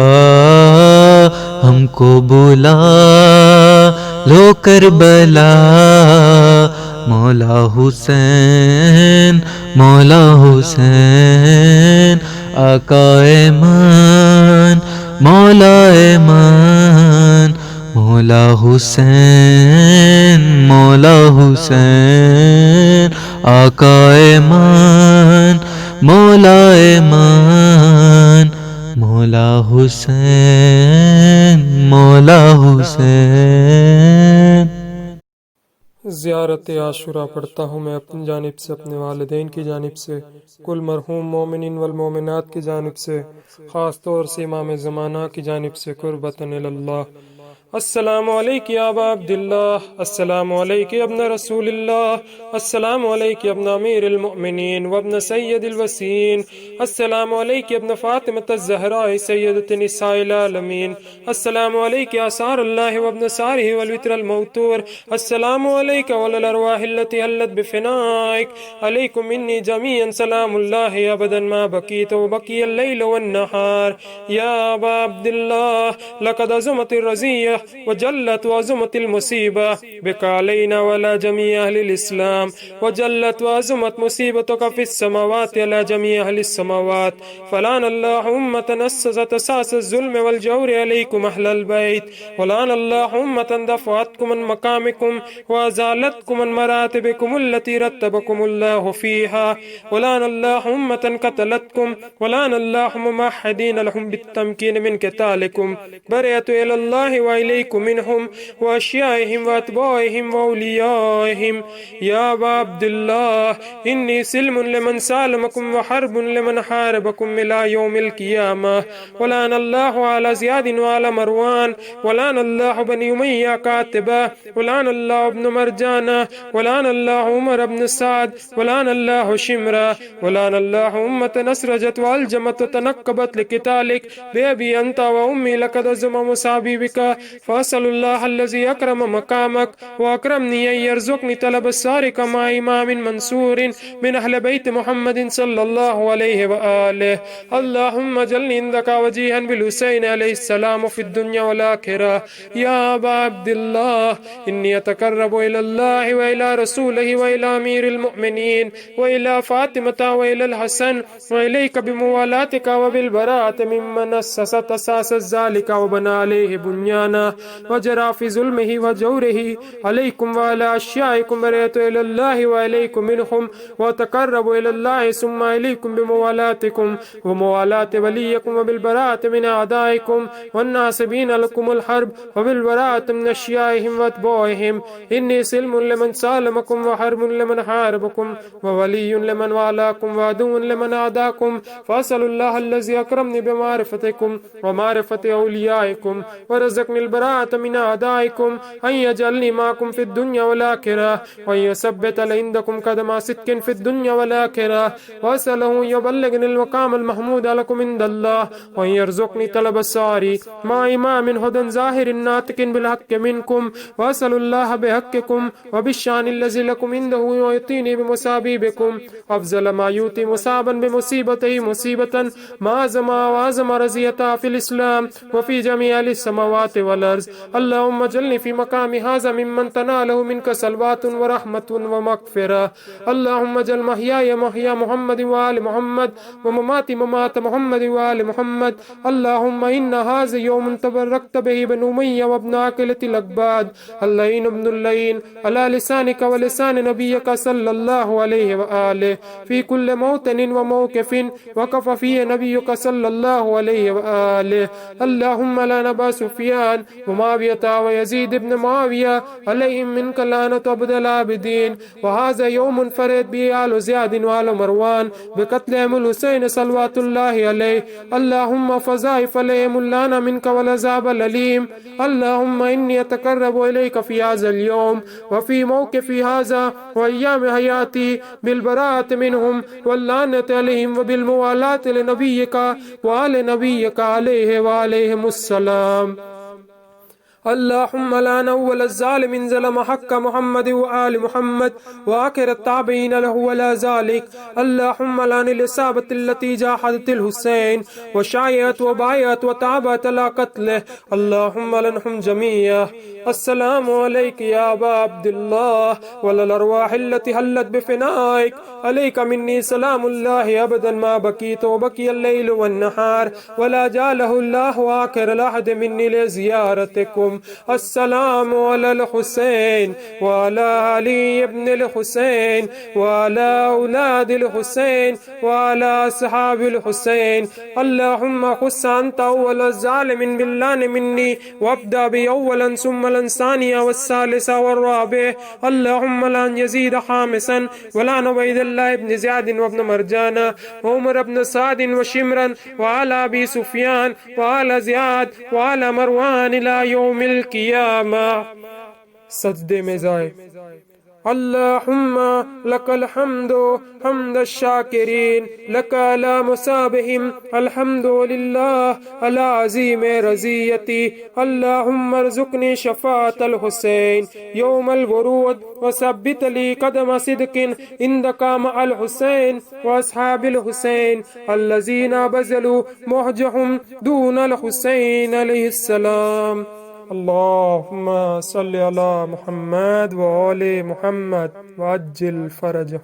ہم کو بلا لو کربلا، مولا حسین مولا حسین، آقا ایمان مولا ایمان، مولا حسین مولا حسین، آقا ایمان مولا ایمان، مولا حسین مولا حسین۔ زیارت عاشورہ پڑھتا ہوں میں اپنی جانب سے، اپنے والدین کی جانب سے، کل مرحوم مومنین والمومنات کی جانب سے، خاص طور سے امام زمانہ کی جانب سے، قربتاً اللہ۔ السلام علیک یا ابا عبداللہ، السلام علیک ابن رسول اللہ، السلام علیک ابن امیر المؤمنین وابن سید الوسین، السلام علیک ابن فاطمة الزہراء سیدۃ نساء العالمین، السلام علیک آثار اللہ وابن سارہ والوتر الموتور، السلام علیک وعلی الارواح التي حلت بفنائک، علیکم انی جمیعا سلام اللہ ابدا ما بقیت وبقی اللیل والنہار، یا ابا عبداللہ لقد عظمت الرزیہ وجلت وعظمت المصیبہ بک علینا وعلی جمیع اہل الاسلام، وجلت وعظمت مصیبتک فی السماوات علی جمیع اہل السماوات، فلعن اللہ امة اسست اساس الظلم والجور علیکم اہل البیت، ولعن اللہ امة دفعتکم عن مقامکم وازالتکم عن مراتبکم التي رتبکم اللہ فیہا، ولعن اللہ امة قتلتکم، ولعن اللہ ممحدین لهم بالتمکین من قتالکم، بریت الی اللہ وإلیکم منہم واشیائہم واتباعہم واولیائہم، یا ابا عبداللہ انی سلم لمن سالمکم وحرب لمن حاربکم الى یوم القیامہ، ولعن اللہ علی زیاد وعلی مروان، ولعن اللہ بنی امیہ قاتبہ، ولعن اللہ ابن مرجانہ، ولعن اللہ عمر ابن سعد، ولعن اللہ شمرہ، ولعن اللہ امة نسرجت والجمت وتنقبت لقتالک بأبی انت وأمی لقد عظم مصابی بک، فأسأل اللہ الذی اکرم مقامک واکرمنی ان یرزقنی طلب السارق مع امام منصور من اہل بیت محمد صلی اللہ علیہ وآلہ، اللہم اجعلنی عندک وجیہا بالحسین علیہ السلام فی الدنیا والآخرہ، یا ابا عبداللہ انی اتقرب الی اللہ وإلی رسولہ وإلی امیر المؤمنین وإلی فاطمة وإلی الحسن وإلیک بموالاتک وبالبراءة ممن اسست اساس ذلك وبنى علیہ بنیانا، وجرى في ظلمه وجوره عليكم وعلى أشيائكم برئت إلى الله وإليكم منهم وتقرب إلى الله ثم إليكم بموالاتكم وموالاة وليكم وبالبراءة من أعدائكم والناصبين لكم الحرب وبالبراءة من أشيائهم وأتباعهم. إني سلم لمن سالمكم وحرب لمن حاربكم وولي لمن والاكم وعدو لمن عاداكم. فأسأل الله الذي أكرمني بمعرفتكم ومعرفة أوليائكم ورزقني البراءة من أعدائكم أن يجعلني معكم في الدنيا والآخرة وأن يثبت عندكم قدم صدق في الدنيا والآخرة. وأسأله يبلغني المقام المحمود لكم عند الله وأن يرزقني طلب الساري مع إمام هدى ظاهر ناطق بالحق منكم. وأسأل الله بحقكم وبالشان الذي لكم عنده ويعطيني بمصابيبكم أفضل ما يؤتي مصابا بمصيبته مصيبة ما أعظم وأعظم رزية في الإسلام وفي جميع السماوات والأرض. اللهم اجعلني في مقام هذا ممن تناله منك صلوات ورحمة ومغفرة. اللهم اجعل محياي محيا محمد وآل محمد ومماتي ممات محمد وآل محمد. اللهم إن هذا يوم تبركت به بن أمية وابن عقلة الأكباد اللعين ابن اللعين على لسانك ولسان نبيك صلى الله عليه وآله في كل موطن وموقف وقف فيه نبيك صلى الله عليه وآله. اللهم لا نبا سفيان ومعاوية ويزيد بن معاوية عليهم منك لعنة عبد العابدين. وهذا يوم فرد به آل زياد وآل مروان بقتلهم الحسين صلوات الله عليه. اللهم فضائف عليهم اللعنة منك والعذاب الأليم. اللهم إني أتقرب إليك في هذا اليوم وفي موقفي هذا وأيام حياتي بالبراءة منهم واللعنة عليهم وبالموالاة لنبيك وآل نبيك عليه وعليهم السلام. اللهم لعن أول الظالم ظلم حق محمد وآل محمد وآخر التابعين له ولا ذلك. اللهم لعن الإصابة التي جاحدت الحسين وشايعت وبايعت وتعبت على قتله. اللهم لعنهم جميعا. السلام عليك يا أبا عبد الله وعلى الأرواح التي حلت بفنائك. عليك مني سلام الله أبدا ما بكيت وبكي الليل والنهار ولا جعله الله آخر العهد مني لزيارتكم. السلام على الحسين وعلى علي بن الحسين وعلى أولاد الحسين وعلى أصحاب الحسين. اللهم خص أنت أول الظالم باللعن مني وابدأ بي أولا ثم لن ثانيا والثالثة والرابع. اللهم لن يزيد خامسا ولعن عبيد الله بن زياد وابن مرجان وعمر بن سعد وشمرا وعلى أبي سفيان وعلى زياد وعلى مروان إلى يوم القيامة. سجدے میں جائے. اللهم لك الحمد حمد الشاكرين لك على مصابهم الحمد لله على عظيم رزيتي. اللهم ارزقني شفاعة الحسين يوم الورود وثبت لي قدم صدق عندك مع الحسين وأصحاب الحسين الذين بذلوا مهجهم دون الحسين عليه السلام. اللهم صل على محمد وآل محمد وعجل فرجه.